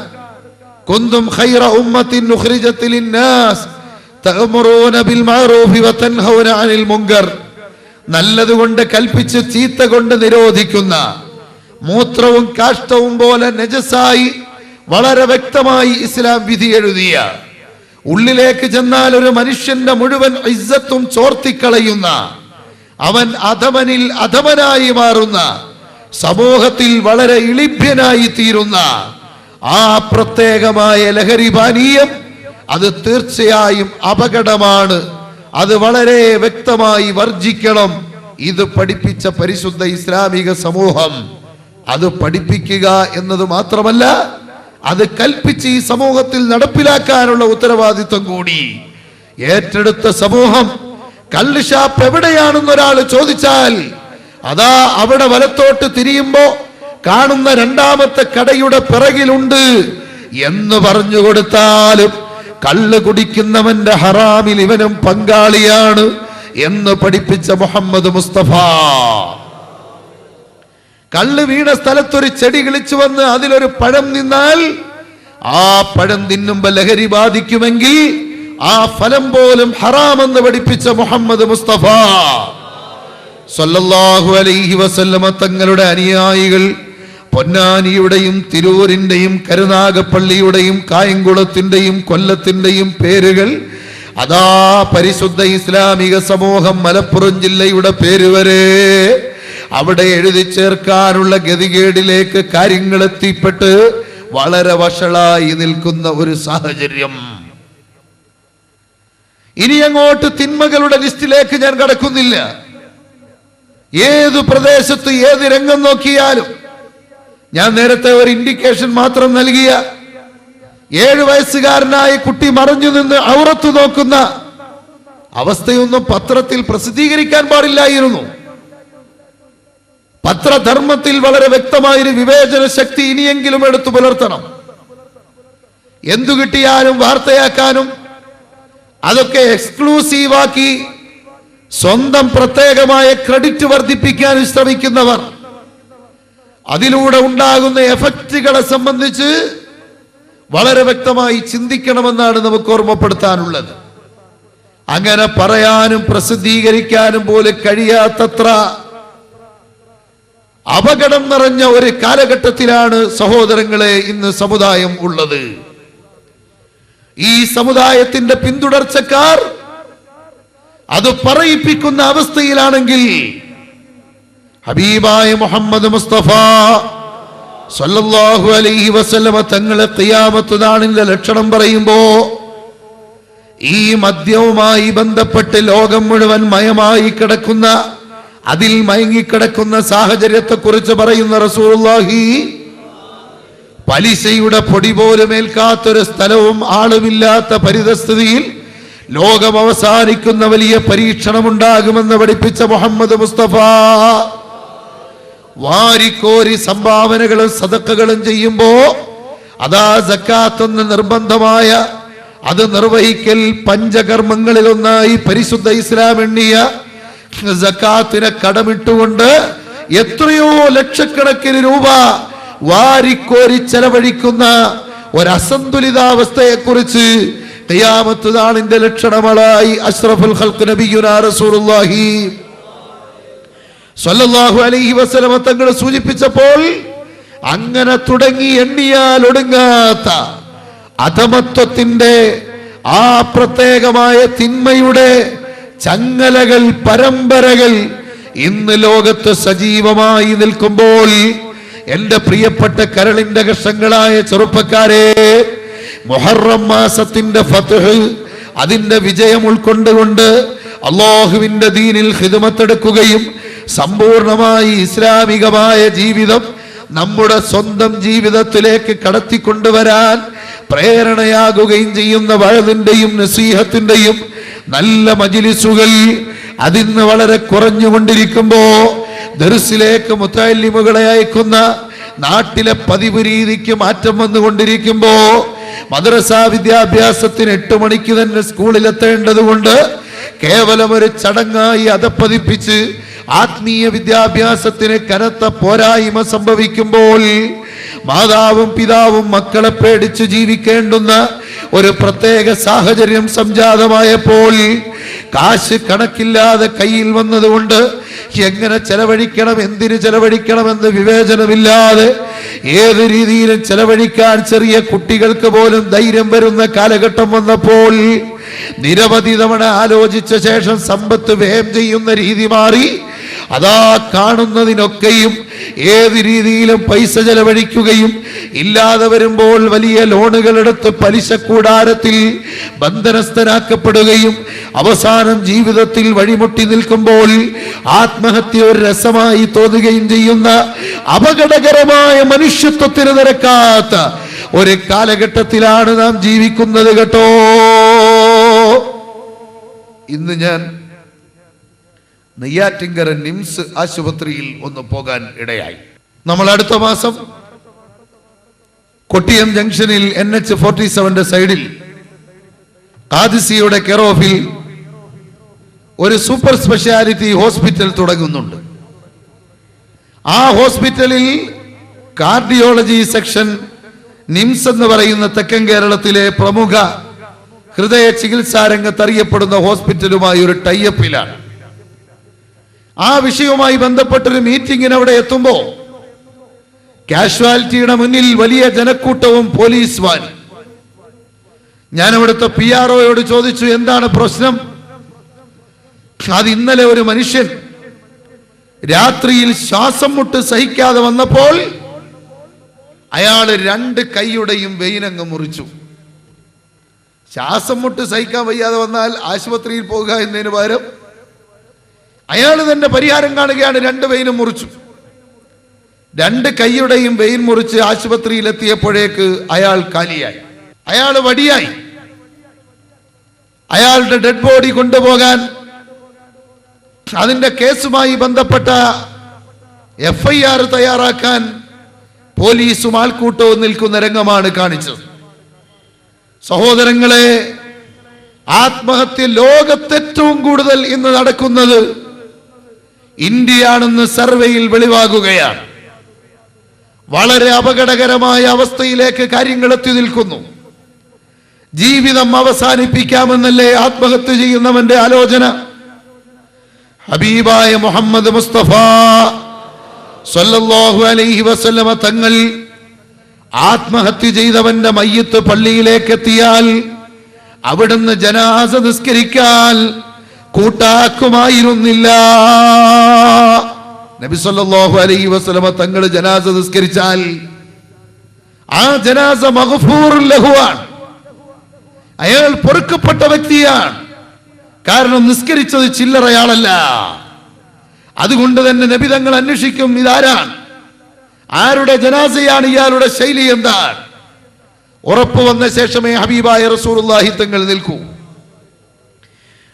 കുന്തും ഖൈറ ഉമ്മത്തിൻ ഉഖ്രിജത് ലിന്നാസ് തഅമുറൂന ബിൽ മഅറൂഫി വതൻഹൗന അനിൽ മുൻകർ. നല്ലതുകൊണ്ട് കൽപ്പിച്ച് ചീത്ത കൊണ്ട് നിരോധിക്കുന്ന, മൂത്രവും കാഷ്ടവും പോലെ നജസായി വളരെ വ്യക്തമായി ഇസ്ലാം വിധി എഴുതിയ, ഉള്ളിലേക്ക് ചെന്നാൽ ഒരു മനുഷ്യന്റെ മുഴുവൻ ഇസ്സത്തും ചോർത്തിക്കളയുന്ന, അവൻ അധമനിൽ അധമനായി മാറുന്ന, സമൂഹത്തിൽ വളരെ ഇളിഭ്യനായി തീരുന്ന ആ പ്രത്യേകമായ ലഹരി പാനീയം അത് തീർച്ചയായും അപകടമാണ്. അത് വളരെ വ്യക്തമായി വർജിക്കണം. ഇത് പഠിപ്പിച്ച പരിശുദ്ധ ഇസ്ലാമിക സമൂഹം അത് പഠിപ്പിക്കുക എന്നത് മാത്രമല്ല, അത് കൽപ്പിച്ച് ഈ സമൂഹത്തിൽ നടപ്പിലാക്കാനുള്ള ഉത്തരവാദിത്വം കൂടി ഏറ്റെടുത്ത സമൂഹം. കള്ള് ഷാപ്പ് എവിടെയാണെന്ന് ഒരാൾ ചോദിച്ചാൽ, അതാ അവിടെ വലത്തോട്ട് തിരിയുമ്പോ കാണുന്ന രണ്ടാമത്തെ കടയുടെ പിറകിലുണ്ട് എന്ന് പറഞ്ഞു കൊടുത്താലും കള്ള് കുടിക്കുന്നവന്റെ ഹറാമിൽ ഇവനും പങ്കാളിയാണ് എന്ന് പഠിപ്പിച്ച മുഹമ്മദ് മുസ്തഫ. കള്ള് വീണ സ്ഥലത്തൊരു ചെടി കിളിച്ചു വന്ന് അതിലൊരു പഴം നിന്നാൽ ആ പഴം തിന്നുമ്പോ ലഹരി ബാധിക്കുമെങ്കിൽ ആ ഫലം പോലും ഹറാമെന്ന് പഠിപ്പിച്ച മുഹമ്മദ് മുസ്തഫ സല്ലല്ലാഹു അലൈഹി വസല്ലമ തങ്ങളുടെ അനുയായികൾ പൊന്നാനിയുടെയും തിരൂരിന്റെയും കരുനാഗപ്പള്ളിയുടെയും കായംകുളത്തിന്റെയും കൊല്ലത്തിന്റെയും പേരുകൾ അതാ പരിശുദ്ധ ഇസ്ലാമിക സമൂഹം മലപ്പുറം ജില്ലയുടെ പേര് വരെ അവിടെ എഴുതി ചേർക്കാനുള്ള ഗതികേടിലേക്ക് കാര്യങ്ങൾ എത്തിപ്പെട്ട് വളരെ വഷളായി നിൽക്കുന്ന ഒരു സാഹചര്യം. ഇനി അങ്ങോട്ട് തിന്മകളുടെ ലിസ്റ്റിലേക്ക് ഞാൻ കടക്കുന്നില്ല. ഏതു പ്രദേശത്ത് ഏത് രംഗം നോക്കിയാലും ഞാൻ നേരത്തെ ഒരു ഇൻഡിക്കേഷൻ മാത്രം നൽകിയ 7 വയസ്സുകാരനായ കുട്ടി മറഞ്ഞു നിന്ന് ഔറത്ത് നോക്കുന്ന അവസ്ഥയൊന്നും പത്രത്തിൽ പ്രസിദ്ധീകരിക്കാൻ പാടില്ലായിരുന്നു. പത്രധർമ്മത്തിൽ വളരെ വ്യക്തമായൊരു വിവേചന ശക്തി ഇനിയെങ്കിലും എടുത്തു പുലർത്തണം. എന്തു കിട്ടിയാലും വാർത്തയാക്കാനും അതൊക്കെ എക്സ്ക്ലൂസീവാക്കി സ്വന്തം പ്രത്യേകമായ ക്രെഡിറ്റ് വർദ്ധിപ്പിക്കാനും ശ്രമിക്കുന്നവർ അതിലൂടെ ഉണ്ടാകുന്ന എഫക്റ്റുകളെ സംബന്ധിച്ച് വളരെ വ്യക്തമായി ചിന്തിക്കണമെന്നാണ് നമുക്ക് ഓർമ്മപ്പെടുത്താനുള്ളത്. അങ്ങനെ പറയാനും പ്രസിദ്ധീകരിക്കാനും പോലും കഴിയാത്തത്ര അപകടം നിറഞ്ഞ ഒരു കാലഘട്ടത്തിലാണ് സഹോദരങ്ങളെ ഇന്ന് സമുദായം ഉള്ളത്. ഈ സമുദായത്തിന്റെ പിന്തുടർച്ചക്കാർ അത് പറയിപ്പിക്കുന്ന അവസ്ഥയിലാണെങ്കിൽ ഹബീബായ മുഹമ്മദ് മുസ്തഫ സല്ലല്ലാഹു അലൈഹി വസല്ലമ തങ്ങളെ ഖിയാമത്ത് നാളിന്റെ ലക്ഷണം പറയുമ്പോ ഈ മദ്യവുമായി ബന്ധപ്പെട്ട് ലോകം മുഴുവൻ മയമായി കിടക്കുന്ന, അതിൽ മയങ്ങിക്കിടക്കുന്ന സാഹചര്യത്തെ കുറിച്ച് പറയുന്ന റസൂലുള്ളാഹി, പലിശയുടെ പൊടി പോലും ഏൽക്കാത്തൊരു സ്ഥലവും ആളുമില്ലാത്ത പരിതസ്ഥിതിയിൽ ലോകം അവസാനിക്കുന്ന വലിയ പരീക്ഷണമുണ്ടാകുമെന്ന് പഠിപ്പിച്ച മുഹമ്മദ് മുസ്തഫ വാരിക്കോരി സംഭാവനകളും സദഖകളും ചെയ്യുമ്പോ അതാ സക്കാത്ത് എന്ന നിർബന്ധമായ അത് നിർവഹിക്കൽ പഞ്ചകർമ്മങ്ങളിൽ ഒന്നായി പരിശുദ്ധ ഇസ്ലാം എണ്ണിയ സക്കാത്തിനെ കടമിട്ടുകൊണ്ട് എത്രയോ ലക്ഷക്കണക്കിന് രൂപ വാരിക്കോരി ചെലവഴിക്കുന്ന ഒരസന്തുലിതാവസ്ഥയെ കുറിച്ച് ഖിയാമത്ത് നാളിന്റെ ലക്ഷണങ്ങളായി അഷ്റഫുൽ ഖൽഖ് നബിയുനാ റസൂലുള്ളാഹി സ്വല്ലല്ലാഹു അലൈഹി വസല്ലമ തങ്ങൾ സൂചിപ്പിച്ചപ്പോൾ അങ്ങനെ തുടങ്ങി എണ്ണിയാൽ ഒടുങ്ങാത്ത അധമത്വത്തിന്റെ ആ പ്രത്യേകമായ തിന്മയുടെ ചങ്ങലകൾ, പരമ്പരകൾ ഇന്ന് ലോകത്ത് സജീവമായി നിൽക്കുമ്പോൾ എന്റെ പ്രിയപ്പെട്ട കരളിന്റെ കഷങ്ങളായ ചെറുപ്പക്കാരെ, മുഹറം മാസത്തിന്റെ ഫത്ഹ്, അതിന്റെ വിജയം ഉൾക്കൊണ്ടുകൊണ്ട് അല്ലാഹുവിന്റെ ദീനിൽ ഖിദ്മത്തെടുക്കുകയും സമ്പൂർണമായി ഇസ്ലാമികമായ ജീവിതം നമ്മുടെ സ്വന്തം ജീവിതത്തിലേക്ക് കടത്തിക്കൊണ്ടുവരാൻ പ്രേരണയാകുകയും ചെയ്യുന്ന വഅദിന്റെയും നസീഹത്തിന്റെയും നല്ല മജ്ലിസുകൾ അതിന്ന് വളരെ കുറഞ്ഞുകൊണ്ടിരിക്കുമ്പോ ദർസിലേക്ക് മുതഅല്ലിമുകളെ അയക്കുന്ന നാട്ടിലെ പതിവ് രീതിക്ക് മാറ്റം വന്നുകൊണ്ടിരിക്കുമ്പോ മദ്രസ വിദ്യാഭ്യാസത്തിന് 8 മണിക്ക് തന്നെ സ്കൂളിലെത്തേണ്ടതുകൊണ്ട് കേവലം ഒരു ചടങ്ങായി അധപ്പതിപ്പിച്ച് ആത്മീയ വിദ്യാഭ്യാസത്തിന് കനത്ത പോരായ്മ സംഭവിക്കുമ്പോൾ മാതാവും പിതാവും മക്കളെ പേടിച്ച് ജീവിക്കേണ്ടുന്ന ഒരു പ്രത്യേക സാഹചര്യം സംജാതമായപ്പോൾ കാശ് കണക്കില്ലാതെ കയ്യിൽ വന്നതുകൊണ്ട് എങ്ങനെ ചെലവഴിക്കണം, എന്തിന് ചെലവഴിക്കണമെന്ന് വിവേചനമില്ലാതെ ഏത് രീതിയിലും ചെലവഴിക്കാൻ ചെറിയ കുട്ടികൾക്ക് പോലും ധൈര്യം വരുന്ന കാലഘട്ടം വന്നപ്പോൾ നിരവധി തവണ ആലോചിച്ച ശേഷം സമ്പത്ത് വ്യയം ചെയ്യുന്ന രീതി മാറി. അതാ കാണുന്നതിനൊക്കെയും ഏത് രീതിയിലും പൈസ ചെലവഴിക്കുകയും ഇല്ലാതെ വരുമ്പോൾ വലിയ ലോണുകൾ എടുത്ത് പലിശ കൂടാരത്തിൽ ബന്ധനസ്ഥനാക്കപ്പെടുകയും അവസാനം ജീവിതത്തിൽ വഴിമുട്ടി നിൽക്കുമ്പോൾ ആത്മഹത്യ ഒരു രസമായി തോന്നുകയും ചെയ്യുന്ന അപകടകരമായ മനുഷ്യത്വത്തിന് നിരക്കാത്ത ഒരു കാലഘട്ടത്തിലാണ് നാം ജീവിക്കുന്നത് കേട്ടോ. ഇന്ന് ഞാൻ നെയ്യാറ്റിങ്കര നിംസ് ആശുപത്രിയിൽ ഒന്ന് പോകാൻ ഇടയായി. നമ്മൾ അടുത്ത മാസം കൊട്ടിയം ജംഗ്ഷനിൽ NH-47 സൈഡിൽ ഖാദിസിയുടെ കെയർ ഓഫിൽ ഒരു സൂപ്പർ സ്പെഷ്യാലിറ്റി ഹോസ്പിറ്റൽ തുടങ്ങുന്നുണ്ട്. ആ ഹോസ്പിറ്റലിൽ കാർഡിയോളജി സെക്ഷൻ നിംസ് എന്ന് പറയുന്ന തെക്കൻ കേരളത്തിലെ പ്രമുഖ ഹൃദയ ചികിത്സാ രംഗത്ത് അറിയപ്പെടുന്ന ഹോസ്പിറ്റലുമായി ഒരു ടൈപ്പിലാണ്. ആ വിഷയവുമായി ബന്ധപ്പെട്ടൊരു മീറ്റിംഗിന് അവിടെ എത്തുമ്പോൾ കാഷ്വാലിറ്റിയുടെ മുന്നിൽ വലിയ ജനക്കൂട്ടവും പോലീസ് വാൻ. ഞാൻ അവിടുത്തെ PROയോട് ചോദിച്ചു, എന്താണ് പ്രശ്നം? അത് ഇന്നലെ ഒരു മനുഷ്യൻ രാത്രിയിൽ ശ്വാസം മുട്ട് സഹിക്കാതെ വന്നപ്പോൾ അയാൾ 2 കൈയുടെയും വെയിനങ്ങ് മുറിച്ചു. ശ്വാസം മുട്ട് സഹിക്കാൻ വയ്യാതെ വന്നാൽ ആശുപത്രിയിൽ പോകുക എന്നതിന് പകരം അയാൾ തന്നെ പരിഹാരം കാണുകയാണ്. 2 വെയിനും മുറിച്ചു. 2 കൈയുടെയും വെയിൻ മുറിച്ച് ആശുപത്രിയിൽ എത്തിയപ്പോഴേക്ക് അയാൾ കാലിയായി. അയാൾ വടിയായി. അയാളുടെ ഡെഡ് ബോഡി കൊണ്ടുപോകാൻ അതിന്റെ കേസുമായി ബന്ധപ്പെട്ട FIR തയ്യാറാക്കാൻ പോലീസും ആൾക്കൂട്ടവും നിൽക്കുന്ന രംഗമാണ് കാണിച്ചത്. സഹോദരങ്ങളെ, ആത്മഹത്യ ലോകത്തേറ്റവും കൂടുതൽ ഇന്ന് നടക്കുന്നത് ഇന്ത്യയാണെന്ന് സർവേയിൽ വെളിവാകുകയാണ്. വളരെ അപകടകരമായ അവസ്ഥയിലേക്ക് കാര്യങ്ങൾ എത്തി നിൽക്കുന്നു. ജീവിതം അവസാനിപ്പിക്കാമെന്നല്ലേ ആത്മഹത്യ ചെയ്യുന്നവന്റെ ആലോചന? ഹബീബായ മുഹമ്മദ് മുസ്തഫ സല്ലല്ലാഹു അലൈഹി വസല്ലമ തങ്ങൾ ആത്മഹത്യ ചെയ്തവന്റെ മയ്യത്ത് പള്ളിയിലേക്ക് എത്തിയാൽ അവിടുന്ന് ജനാസ നിസ്കരിക്കാൻ കൂട്ടാക്കുമായിരുന്നില്ല. നബി സല്ലല്ലാഹു അലൈഹി വസല്ലമ തങ്ങൾ ജനാസ നിസ്കരിച്ചാൽ ആ ജനാസ മഗ്ഫൂറുൻ ലഹുവാണ്. അയാൾ പൊറുക്കപ്പെട്ട വ്യക്തിയാണ്. കാരണം നിസ്കരിച്ചത് ചില്ലറയാളല്ല. അതുകൊണ്ട് തന്നെ നബി തങ്ങൾ അന്വേഷിക്കും, ഇതാരാണ്, ആരുടെ ജനാസയാണ്, ഇയാളുടെ ശൈലി എന്താണ്? ഉറപ്പ് വന്ന ശേഷമേ ഹബീബായ റസൂലുള്ളാഹി തങ്ങൾ നിൽക്കൂ.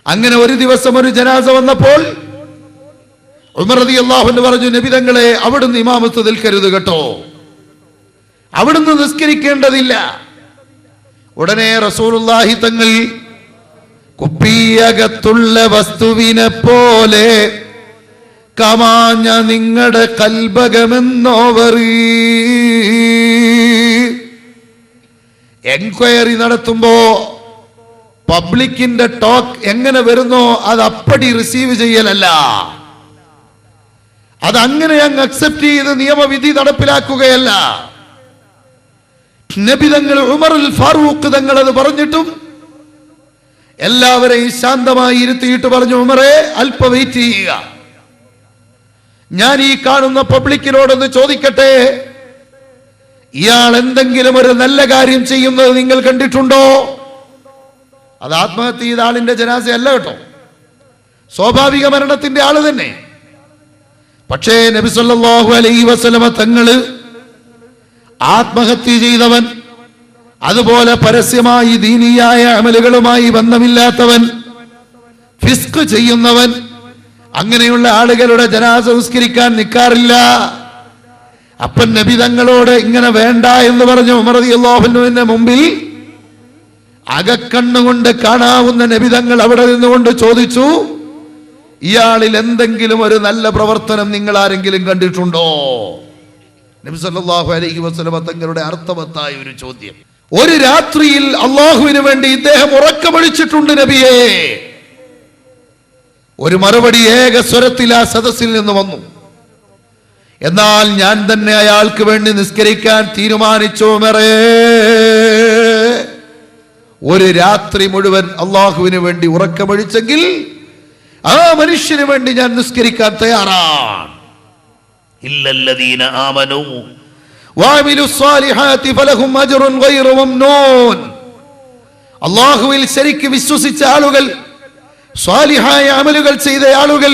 അങ്ങനെ ഒരു ദിവസം ഒരു ജനാസ വന്നപ്പോൾ ഉമർ റളിയല്ലാഹു അൻഹു പറഞ്ഞു, നബി തങ്ങളെ, അവിടുന്ന് ഇമാമത്ത് നിൽക്കരുത് കേട്ടോ, അവിടുന്ന് നിസ്കരിക്കേണ്ടതില്ല. ഉടനെ റസൂലുള്ളാഹി തങ്ങൾ കുപ്പിയകത്തുള്ള വസ്തുവിനെ പോലെ കമാഞ്ഞ നിങ്ങളുടെ കൽബകമെന്നോവറി. എൻക്വയറി നടത്തുമ്പോ പബ്ലിക്കിന്റെ ടോക്ക് എങ്ങനെ വരുന്നോ അത് അപ്പടി റിസീവ് ചെയ്യലല്ല, അതങ്ങനെ അങ്ങ് അക്സെപ്റ്റ് ചെയ്ത് നിയമവിധി നടപ്പിലാക്കുകയല്ല. നബി തങ്ങൾ ഉമറുൽ ഫാറൂഖ് തങ്ങൾ അത് പറഞ്ഞിട്ടും എല്ലാവരെയും ശാന്തമായി ഇരുത്തിയിട്ട് പറഞ്ഞു, ഉമറെ, അല്പ വെയിറ്റ് ചെയ്യുക, ഞാൻ ഈ കാണുന്ന പബ്ലിക്കിനോടൊന്ന് ചോദിക്കട്ടെ, ഇയാൾ എന്തെങ്കിലും ഒരു നല്ല കാര്യം ചെയ്യുന്നത് നിങ്ങൾ കണ്ടിട്ടുണ്ടോ? അത് ആത്മഹത്യ ചെയ്ത ആളിന്റെ ജനാസയല്ല കേട്ടോ, സ്വാഭാവിക മരണത്തിന്റെ ആള് തന്നെ. പക്ഷേ നബി സല്ലല്ലാഹു അലൈഹി വസല്ലമ തങ്ങള് ആത്മഹത്യ ചെയ്തവൻ, അതുപോലെ പരസ്യമായി ദീനിയായ അമലുകളുമായി ബന്ധമില്ലാത്തവൻ, ഫിസ്ക് ചെയ്യുന്നവൻ, അങ്ങനെയുള്ള ആളുകളുടെ ജനാസ സംസ്കരിക്കാൻ നിൽക്കാറില്ല. അപ്പൻ നബി തങ്ങളോട് ഇങ്ങനെ വേണ്ട എന്ന് പറഞ്ഞു ഉമർ റളിയല്ലാഹു അൻഹുവിന്റെ മുമ്പിൽ അകക്കണ്ണുകൊണ്ട് കാണാവുന്ന നബി തങ്ങൾ അവിടെ നിന്നുകൊണ്ട് ചോദിച്ചു, ഇയാളിൽ എന്തെങ്കിലും ഒരു നല്ല പ്രവർത്തനം നിങ്ങൾ ആരെങ്കിലും കണ്ടിട്ടുണ്ടോ? നബി സല്ലല്ലാഹു അലൈഹി വസല്ലം തങ്ങളുടെ അർത്ഥവത്തായ ഒരു ചോദ്യം. ഒരു രാത്രിയിൽ അള്ളാഹുവിന് വേണ്ടി ഇദ്ദേഹം ഉറക്കമൊഴിച്ചിട്ടുണ്ട് നബിയേ. ഒരു മറുപടി ഏക സ്വരത്തിൽ ആ സദസ്സിൽ നിന്ന് വന്നു. എന്നാൽ ഞാൻ തന്നെ അയാൾക്ക് വേണ്ടി നിസ്കരിക്കാൻ തീരുമാനിച്ചു ഉമറേ. ഒരു രാത്രി മുഴുവൻ അള്ളാഹുവിന് വേണ്ടി ഉറക്കമൊഴിച്ചെങ്കിൽ ആ മനുഷ്യന് വേണ്ടി ഞാൻ നിസ്കരിക്കാൻ തയ്യാറാണ്. ഇല്ലല്ലദീന ആമനൂ വഅമിലുസ് സ്വാലിഹാത്തി ഫലഹും അജ്റുൻ ഗൈറു മംനൂൻ. അള്ളാഹുവിൽ ശരിക്ക് വിശ്വസിച്ച ആളുകൾ, സ്വാലിഹായ അമലുകൾ ചെയ്ത ആളുകൾ,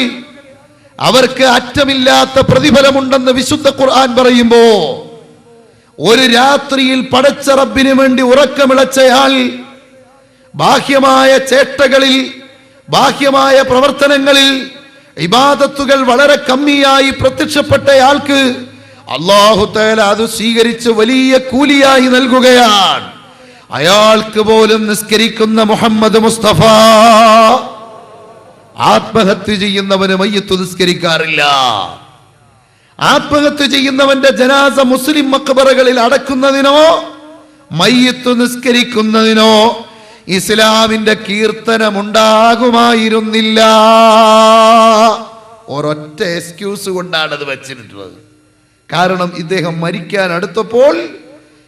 അവർക്ക് അറ്റമില്ലാത്ത പ്രതിഫലമുണ്ടെന്ന് വിശുദ്ധ ഖുർആൻ പറയുമ്പോ, ഒരു രാത്രിയിൽ പടച്ച റബ്ബിന് വേണ്ടി ഉറക്കമിളച്ചയാൾ ബാഹ്യമായ ചേട്ടകളിൽ, ബാഹ്യമായ പ്രവർത്തനങ്ങളിൽ, ഇബാദത്തുകൾ വളരെ കമ്മിയായി പ്രത്യക്ഷപ്പെട്ടയാൾക്ക് അല്ലാഹു തആല അത് സ്വീകരിച്ച് വലിയ കൂലിയായി നൽകുകയാണ്. അയാൾക്ക് പോലും നിസ്കരിക്കുന്ന മുഹമ്മദ് മുസ്തഫ ആത്മഹത്യ ചെയ്യുന്നവന് മയ്യത്ത് നിസ്കരിക്കാറില്ല. ആത്മഹത്യ ചെയ്യുന്നവന്റെ ജനാസ മുസ്ലിം മഖ്ബറകളിൽ അടക്കുന്നതിനോ മയ്യത്ത് നിസ്കരിക്കുന്നതിനോ ഇസ്ലാമിന്റെ കീർത്തനമുണ്ടാകുമായിരുന്നില്ല. ഒരൊറ്റ എക്സ്ക്യൂസ് കൊണ്ടാണ് അത് വെച്ചിട്ടുള്ളത്. കാരണം ഇദ്ദേഹം മരിക്കാൻ അടുത്തപ്പോൾ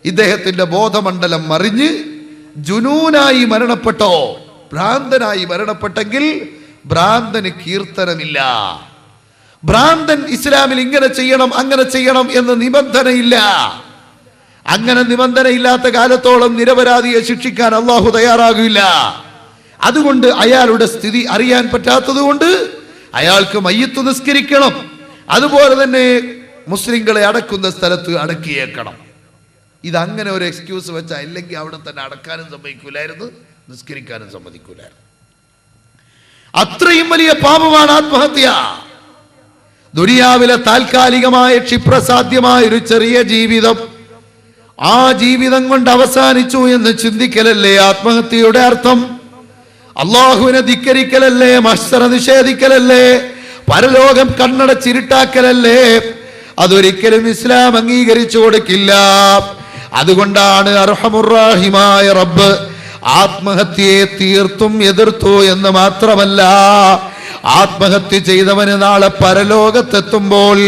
ഇദ്ദേഹത്തിന്റെ ബോധമണ്ഡലം മറിഞ്ഞ് ജുനൂനായി മരണപ്പെട്ടോ, ഭ്രാന്തനായി മരണപ്പെട്ടെങ്കിൽ ഭ്രാന്തന് കീർത്തനമില്ല. ഭ്രാന്തൻ ഇസ്ലാമിൽ ഇങ്ങനെ ചെയ്യണം അങ്ങനെ ചെയ്യണം എന്ന് നിബന്ധനയില്ല. അങ്ങനെ നിബന്ധനയില്ലാത്ത കാലത്തോളം നിരപരാധിയെ ശിക്ഷിക്കാൻ അള്ളാഹു തയ്യാറാകില്ല. അതുകൊണ്ട് അയാളുടെ സ്ഥിതി അറിയാൻ പറ്റാത്തത് കൊണ്ട് അയാൾക്ക് മയ്യത്ത് നിസ്കരിക്കണം. അതുപോലെ തന്നെ മുസ്ലിങ്ങളെ അടക്കുന്ന സ്ഥലത്ത് അടക്കിയേക്കണം. ഇതങ്ങനെ ഒരു എക്സ്ക്യൂസ് വെച്ചാൽ, ഇല്ലെങ്കിൽ അവിടെ തന്നെ അടക്കാനും സമ്മതിക്കൂലായിരുന്നു, നിസ്കരിക്കാനും സമ്മതിക്കൂലായിരുന്നു. അത്രയും വലിയ പാപമാണ് ആത്മഹത്യ. ദുനിയാവിലെ താൽക്കാലികമായ ക്ഷിപ്രസാധ്യമായ ഒരു ചെറിയ ജീവിതം, ആ ജീവിതം കൊണ്ട് അവസാനിച്ചു എന്ന് ചിന്തിക്കലല്ലേ ആത്മഹത്യയുടെ അർത്ഥം? അള്ളാഹുവിനെ ധിക്കരിക്കലല്ലേ? മഹ്ശറ നിഷേധിക്കലല്ലേ? പരലോകം കണ്ണടച്ചിരുട്ടാക്കലല്ലേ? അതൊരിക്കലും ഇസ്ലാം അംഗീകരിച്ചു കൊടുക്കില്ല. അതുകൊണ്ടാണ് അർഹമുർ റഹീമായ റബ്ബ് ആത്മഹത്യയെ തീർത്തും എതിർത്തു എന്ന് മാത്രമല്ല, ആത്മഹത്യ ചെയ്തവന് നാളെ പരലോകത്തെത്തുമ്പോൾ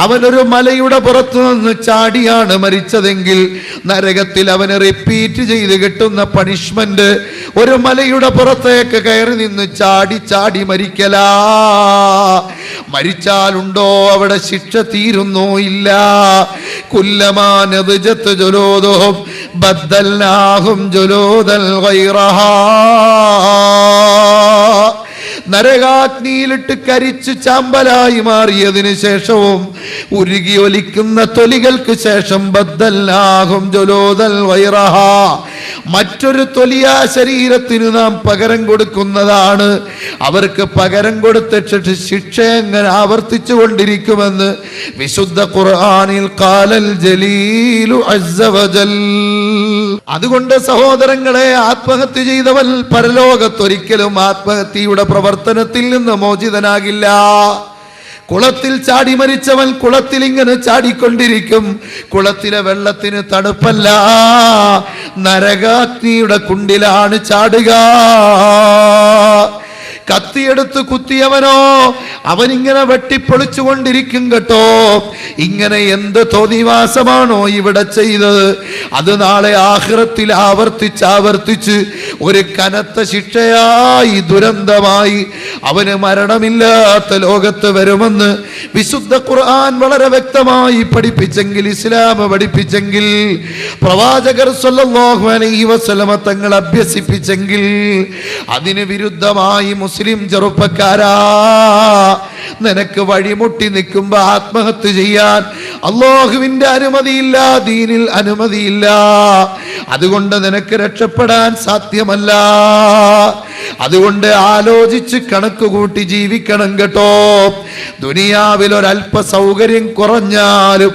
അവനൊരു മലയുടെ പുറത്തു നിന്ന് ചാടിയാണ് മരിച്ചതെങ്കിൽ നരകത്തിൽ അവന് റിപ്പീറ്റ് ചെയ്ത് കിട്ടുന്ന പണിഷ്മെന്റ് ഒരു മലയുടെ പുറത്തേക്ക് കയറി നിന്ന് ചാടി ചാടി മരിക്കലാ. മരിച്ചാലുണ്ടോ അവിടെ ശിക്ഷ തീരുന്നോ? ഇല്ല. കുല്ലമാ നദ്ജത് ജുലൂദുഹും ബദ്ദൽനാഹും ജുലൂദൻ ഗൈറഹാ. നരകാഗ്നിയിലിട്ട് കരിച്ചു ചാമ്പലായി മാറിയതിനു ശേഷവും ഉരുകി ഒലിക്കുന്ന തൊലികൾക്ക് ശേഷം ബദ്ദൽനാഹും ജുലൂദൻ ഗൈറഹാ, മറ്റൊരു തൊലിയ ശരീരത്തിന് നാം പകരം കൊടുക്കുന്നതാണ്. അവർക്ക് പകരം കൊടുത്തിട്ട് ശിക്ഷ എങ്ങനെ ആവർത്തിച്ചു കൊണ്ടിരിക്കുമെന്ന് വിശുദ്ധ ഖുർആനിൽ ഖാലൽ ജലീലു അസ്സ വജൽ. അതുകൊണ്ട് സഹോദരങ്ങളെ, ആത്മഹത്യ ചെയ്തവൻ പരലോകത്തൊരിക്കലും ആത്മഹത്യയുടെ പ്രവർത്തനത്തിൽ നിന്ന് മോചിതനാകില്ല. കുളത്തിൽ ചാടി മരിച്ചവൻ കുളത്തിൽ ഇങ്ങനെ ചാടിക്കൊണ്ടിരിക്കും. കുളത്തിലെ വെള്ളത്തിന് തണുപ്പല്ല, നരകാഗ്നിയുടെ കുണ്ടിലാണ് ചാടുക. കത്തിയെടുത്ത് കുത്തിയവനോ അവനിങ്ങനെ വെട്ടിപ്പൊളിച്ചുകൊണ്ടിരിക്കും കേട്ടോ. ഇങ്ങനെ എന്ത് തോന്നിവാസമാണോ ഇവിടെ ചെയ്തത്, അത് നാളെ ആഖിറത്തിൽ ആവർത്തിച്ച് ഒരു കനത്ത ശിക്ഷയായി, ദുരന്തമായി അവന് മരണമില്ലാത്ത ലോകത്ത് വരുമെന്ന് വിശുദ്ധ ഖുർആൻ വളരെ വ്യക്തമായി പഠിപ്പിച്ചെങ്കിൽ, ഇസ്ലാം പഠിപ്പിച്ചെങ്കിൽ, പ്രവാചകർ സ്വല്ലല്ലാഹു അലൈഹി വസല്ലമ തങ്ങൾ അഭ്യസിപ്പിച്ചെങ്കിൽ, അതിന് വിരുദ്ധമായി മുസ്ലിം ചെറുപ്പക്കാരാ, നിനക്ക് വഴിമുട്ടി നിൽക്കുമ്പോ ആത്മഹത്യ ചെയ്യാൻ അല്ലാഹുവിന്റെ അനുമതിയില്ല, ദീനിൽ അനുമതിയില്ല. അതുകൊണ്ട് നിനക്ക് രക്ഷപ്പെടാൻ സാധ്യമല്ല. അതുകൊണ്ട് ആലോചിച്ച് കണക്കുകൂട്ടി ജീവിക്കണം കേട്ടോ. ദുനിയാവിൽ ഒരല്പ സൗകര്യം കുറഞ്ഞാലും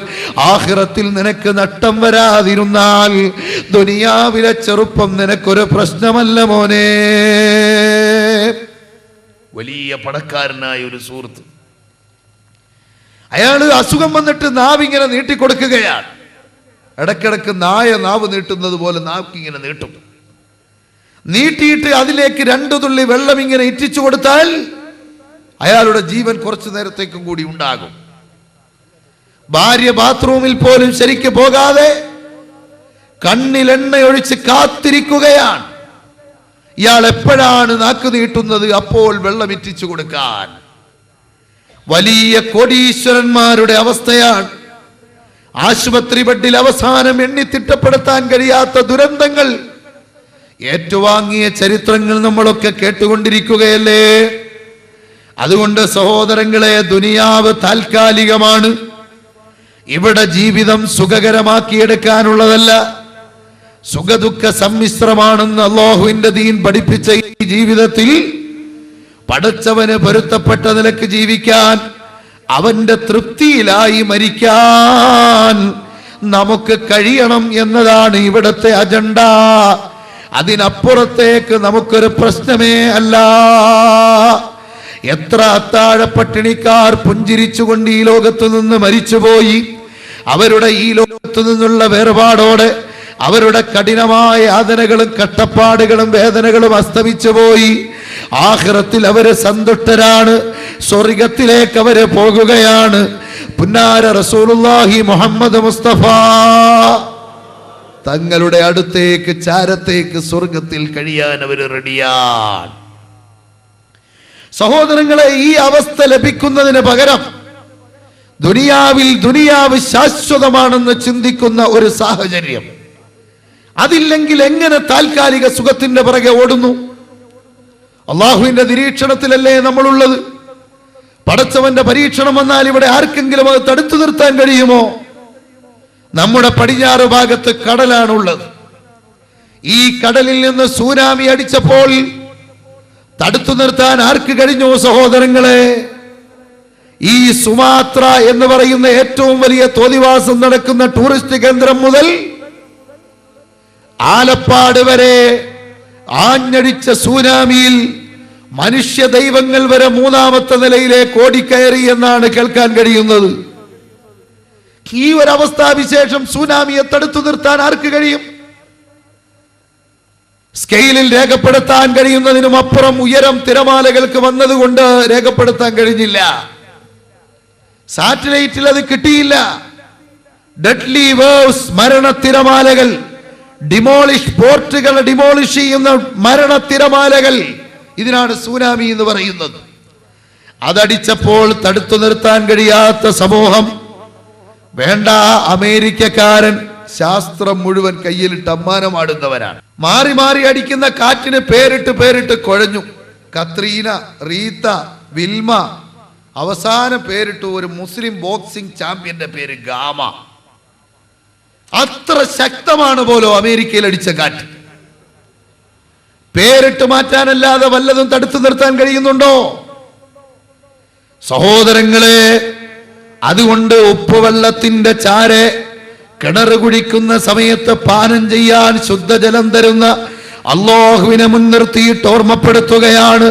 ആഖിറത്തിൽ നിനക്ക് നഷ്ടം വരാതിരുന്നാൽ ദുനിയാവിലെ ചെറുപ്പം നിനക്കൊരു പ്രശ്നമല്ല മോനെ. വലിയ പണക്കാരനായ ഒരു സുഹൃത്ത്, അയാള് അസുഖം വന്നിട്ട് നാവിങ്ങനെ നീട്ടിക്കൊടുക്കുകയാണ്. ഇടക്കിടക്ക് നായ നാവ് നീട്ടുന്നത് പോലെ നാവിങ്ങനെ നീട്ടും. നീട്ടിയിട്ട് അതിലേക്ക് 2 തുള്ളി വെള്ളം ഇങ്ങനെ ഇറ്റിച്ചു കൊടുത്താൽ അയാളുടെ ജീവൻ കുറച്ചു നേരത്തേക്കും കൂടി ഉണ്ടാകും. ഭാര്യ ബാത്റൂമിൽ പോലും ശരിക്ക് പോകാതെ കണ്ണിൽ എണ്ണയൊഴിച്ച് കാത്തിരിക്കുകയാണ്. ഇയാൾ എപ്പോഴാണ് നാക്ക് നീട്ടുന്നത് അപ്പോൾ വെള്ളം ഇറ്റിച്ചു കൊടുക്കാൻ. വലിയ കോടീശ്വരന്മാരുടെ അവസ്ഥയാണ്. ആശുപത്രി ബെഡിൽ അവസാനം എണ്ണിത്തിട്ടപ്പെടുത്താൻ കഴിയാത്ത ദുരന്തങ്ങൾ ഏറ്റുവാങ്ങിയ ചരിത്രങ്ങൾ നമ്മളൊക്കെ കേട്ടുകൊണ്ടിരിക്കുകയല്ലേ. അതുകൊണ്ട് സഹോദരങ്ങളെ, ദുനിയാവ് താൽക്കാലികമാണ്. ഇവിടെ ജീവിതം സുഖകരമാക്കിയെടുക്കാനുള്ളതല്ല, സുഖദുഃഖ സമ്മിശ്രമാണെന്ന് അല്ലാഹുവിന്റെ ദീൻ പഠിപ്പിച്ച ഈ ജീവിതത്തിൽ പടച്ചവന് പൊരുത്തപ്പെട്ട നിലക്ക് ജീവിക്കാൻ, അവന്റെ തൃപ്തിയിലായി മരിക്കാൻ നമുക്ക് കഴിയണം എന്നതാണ് ഇവിടത്തെ അജണ്ട. അതിനപ്പുറത്തേക്ക് നമുക്കൊരു പ്രശ്നമേ അല്ല. എത്ര അത്താഴപ്പട്ടിണിക്കാർ പുഞ്ചിരിച്ചുകൊണ്ട് ഈ ലോകത്തു നിന്ന് മരിച്ചുപോയി. അവരുടെ ഈ ലോകത്തു നിന്നുള്ള വേർപാടോടെ അവരുടെ കഠിനമായ യാതനകളും കഷ്ടപ്പാടുകളും വേദനകളും അസ്തമിച്ചു പോയി. ആഖിറത്തിൽ അവര് സന്തുഷ്ടരാണ്, സ്വർഗത്തിലേക്ക് അവര് പോകുകയാണ്. പുന്നാര റസൂലുള്ളാഹി മുഹമ്മദ് മുസ്തഫ തങ്ങളുടെ അടുത്തേക്ക്, ചാരത്തേക്ക്, സ്വർഗത്തിൽ കഴിയാൻ അവര് റെഡിയാണ്. സഹോദരങ്ങളെ, ഈ അവസ്ഥ ലഭിക്കുന്നതിന് പകരം ദുനിയാവ് ശാശ്വതമാണെന്ന് ചിന്തിക്കുന്ന ഒരു സാഹചര്യം, അതില്ലെങ്കിൽ എങ്ങനെ താൽക്കാലിക സുഖത്തിന്റെ പിറകെ ഓടുന്നു? അള്ളാഹുവിന്റെ നിരീക്ഷണത്തിലല്ലേ നമ്മളുള്ളത്? പടച്ചവന്റെ പരീക്ഷണം വന്നാൽ ഇവിടെ ആർക്കെങ്കിലും അത് തടുത്തു നിർത്താൻ കഴിയുമോ? നമ്മുടെ പടിഞ്ഞാറ് ഭാഗത്ത് കടലാണുള്ളത്. ഈ കടലിൽ നിന്ന് സുനാമി അടിച്ചപ്പോൾ തടുത്തു നിർത്താൻ ആർക്ക് കഴിഞ്ഞു സഹോദരങ്ങളെ? ഈ സുമാത്ര എന്ന് പറയുന്ന ഏറ്റവും വലിയ തോന്നിവാസം നടക്കുന്ന ടൂറിസ്റ്റ് കേന്ദ്രം മുതൽ ആലപ്പാട് വരെ ആഞ്ഞടിച്ച സുനാമിയിൽ മനുഷ്യ ദൈവങ്ങൾ വരെ 3ാമത്തെ നിലയിലേക്ക് ഓടിക്കയറി എന്നാണ് കേൾക്കാൻ കഴിയുന്നത്. ഈ ഒരവസ്ഥാവിശേഷം സുനാമിയെ തടുത്തു നിർത്താൻ ആർക്ക് കഴിയും? സ്കെയിലിൽ രേഖപ്പെടുത്താൻ കഴിയുന്നതിനും അപ്പുറം ഉയരം തിരമാലകൾക്ക് വന്നതുകൊണ്ട് രേഖപ്പെടുത്താൻ കഴിഞ്ഞില്ല. സാറ്റലൈറ്റിൽ അത് കിട്ടിയില്ല. ഡെഡ്ലി വേവ്സ്, മരണ തിരമാലകൾ, ഡിമോളിഷ് പോർട്ടുകളെ ഡിമോളിഷ് ചെയ്യുന്ന മരണ തിരമാലകൾ, ഇതിനാണ് സുനാമി എന്ന് പറയുന്നത്. അതടിച്ചപ്പോൾ തടുത്തു നിർത്താൻ കഴിയാത്ത സമൂഹം, വേണ്ട അമേരിക്കക്കാരൻ ശാസ്ത്രം മുഴുവൻ കയ്യിലിട്ട് അമ്മാനമാടുന്നവരാണ്. മാറി മാറി അടിക്കുന്ന കാറ്റിന് പേരിട്ട് കുഴഞ്ഞു. കത്രീന, റീത്ത, വിൽമ, അവസാന പേരിട്ടു ഒരു മുസ്ലിം ബോക്സിംഗ് ചാമ്പ്യന്റെ പേര് ഗാമ. അത്ര ശക്തമാണ് പോലും അമേരിക്കയിൽ അടിച്ച കാറ്റ്. പേരിട്ട് മാറ്റാനല്ലാതെ വല്ലതും തടുത്തു നിർത്താൻ കഴിയുന്നുണ്ടോ സഹോദരങ്ങളെ? അതുകൊണ്ട് ഉപ്പുവെള്ളത്തിന്റെ ചാരെ കിണറ് കുഴിക്കുന്ന സമയത്ത് പാനം ചെയ്യാൻ ശുദ്ധജലം തരുന്ന അല്ലാഹുവിനെ മുൻനിർത്തിയിട്ട് ഓർമ്മപ്പെടുത്തുകയാണ്.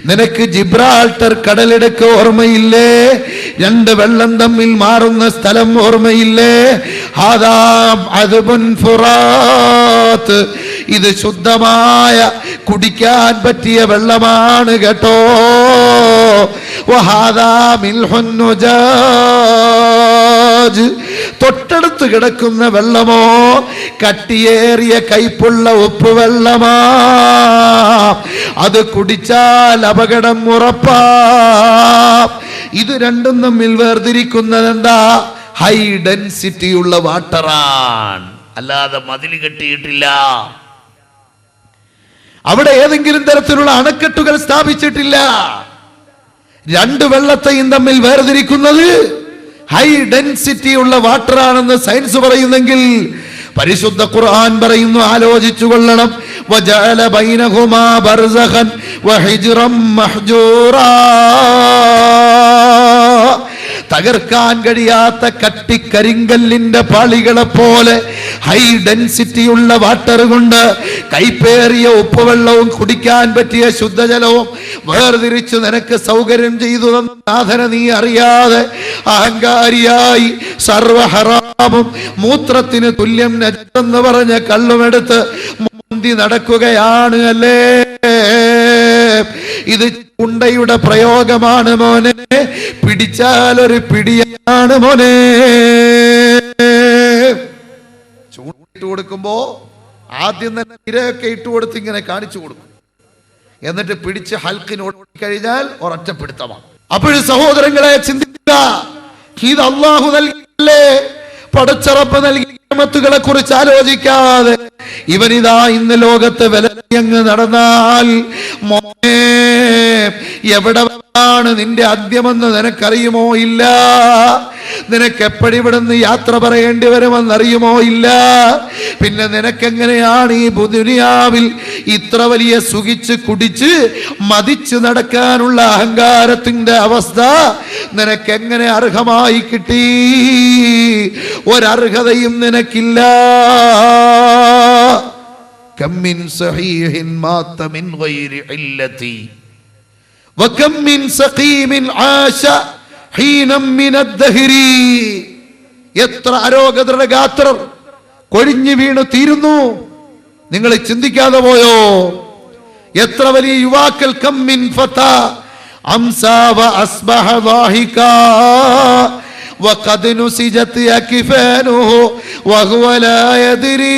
നിനക്ക് ജിബ്രാൾട്ടർ കടലിടുക്ക് ഓർമ്മയില്ലേ? 2 വെള്ളം തമ്മിൽ മാറുന്ന സ്ഥലം ഓർമ്മയില്ലേ? ഇത് ശുദ്ധമായ കുടിക്കാൻ പറ്റിയ വെള്ളമാണ് കേട്ടോ. തൊട്ടടുത്ത് കിടക്കുന്ന വെള്ളമോ കട്ടിയേറിയ കൈപ്പുള്ള ഉപ്പ് വെള്ളമാ. അത് കുടിച്ചാൽ അപകടം ഉറപ്പാ. ഇത് രണ്ടും തമ്മിൽ വേർതിരിക്കുന്നത് എന്താ? ഹൈ ഡെൻസിറ്റി ഉള്ള വാട്ടറാണ്, അല്ലാതെ മതിൽ കെട്ടിയിട്ടില്ല. അവിടെ ഏതെങ്കിലും തരത്തിലുള്ള അണക്കെട്ടുകൾ സ്ഥാപിച്ചിട്ടില്ല. 2 വെള്ളത്തെയും തമ്മിൽ വേർതിരിക്കുന്നത് ഹൈ ഡെൻസിറ്റി ഉള്ള വാട്ടർ ആണെന്ന് സയൻസ് പറയുന്നെങ്കിൽ പരിശുദ്ധ ഖുർആൻ പറയുന്നു, ആലോചിച്ചു കൊള്ളണം. വജഅല ബൈനഹുമാ ബർസഖൻ വഹിജ്റൻ മഹ്ജൂറാ. തകർക്കാൻ കഴിയാത്ത കട്ടിക്കരിങ്കല്ലിന്റെ പാളികളെ പോലെ ഹൈ ഡെൻസിറ്റിയുള്ള വാട്ടർ കൊണ്ട് കൈപ്പേറിയ ഉപ്പുവെള്ളവും കുടിക്കാൻ പറ്റിയ ശുദ്ധജലവും വേർതിരിച്ചു നിനക്ക് സൗകര്യം ചെയ്തു തന്ന നാഥനെ നീ അറിയാതെ അഹങ്കാരിയായി സർവ ഹറാമും മൂത്രത്തിന് തുല്യം നജസെന്ന് പറഞ്ഞ കള്ളുമെടുത്ത് മുന്തി നടക്കുകയാണ് അല്ലേ? ഇത് ഉണ്ടയുടെ പ്രയോഗമാണ് മോനെ, പിടിച്ചാലൊരു പിടിയാണ് മോനെ. ചൂണ്ടിട്ട് കൊടുക്കുമ്പോ ആദ്യം തന്നെ ഇരയൊക്കെ ഇട്ട് കൊടുത്ത് ഇങ്ങനെ കാണിച്ചു കൊടുക്കും. എന്നിട്ട് പിടിച്ച് ഹൽക്കിനോട് കഴിഞ്ഞാൽ ഒരൊറ്റപ്പിടുത്തമാണ്. അപ്പോഴും സഹോദരങ്ങളെ ചിന്തിക്കുക, ഇത് അള്ളാഹു നൽകിയല്ലേ? പടച്ചറപ്പ് നൽകിയ നിഅമത്തുകളെ കുറിച്ച് ആലോചിക്കാതെ ഇവനിതാ ഇന്ന് ലോകത്ത് വിലങ്ങ് നടന്നാൽ മോനെ, എവിടെയാണ് നിന്റെ അന്ത്യമെന്ന് നിനക്കറിയുമോ ഇല്ല. നിനക്ക് എപ്പോഴിവിടുന്ന് യാത്ര പറയേണ്ടി വരുമെന്നറിയുമോ ഇല്ല. പിന്നെ നിനക്കെങ്ങനെയാണ് ഈ ദുനിയാവിൽ ഇത്ര വലിയ സുഖിച്ച് കുടിച്ച് മതിച്ച് നടക്കാനുള്ള അഹങ്കാരത്തിന്റെ അവസ്ഥ നിനക്കെങ്ങനെ അർഹമായി കിട്ടി? ഒരർഹതയും നിനക്കില്ല. കമ്മിൻ സഹീഹിൻ മാത മിൻ ഗൈരി ഇല്ലതി വകം മിൻ സഖീമിൻ ആശ ഹീനം മിനദ് ദഹരി. എത്ര അരോഗതൃഗാത്രർ കൊഴിഞ്ഞു വീണു തീരുന്നു, നിങ്ങൾ ചിന്തിക്കാതെ പോയോ? എത്ര വലിയ യുവാക്കൾ കമ്മിൻ ഫതാ അംസാ വ അസ്ബഹ ളാഹികാ വഖദ് നുസിജത് അക്ഫാനുഹു വഹുവ ലാ യദ്രീ.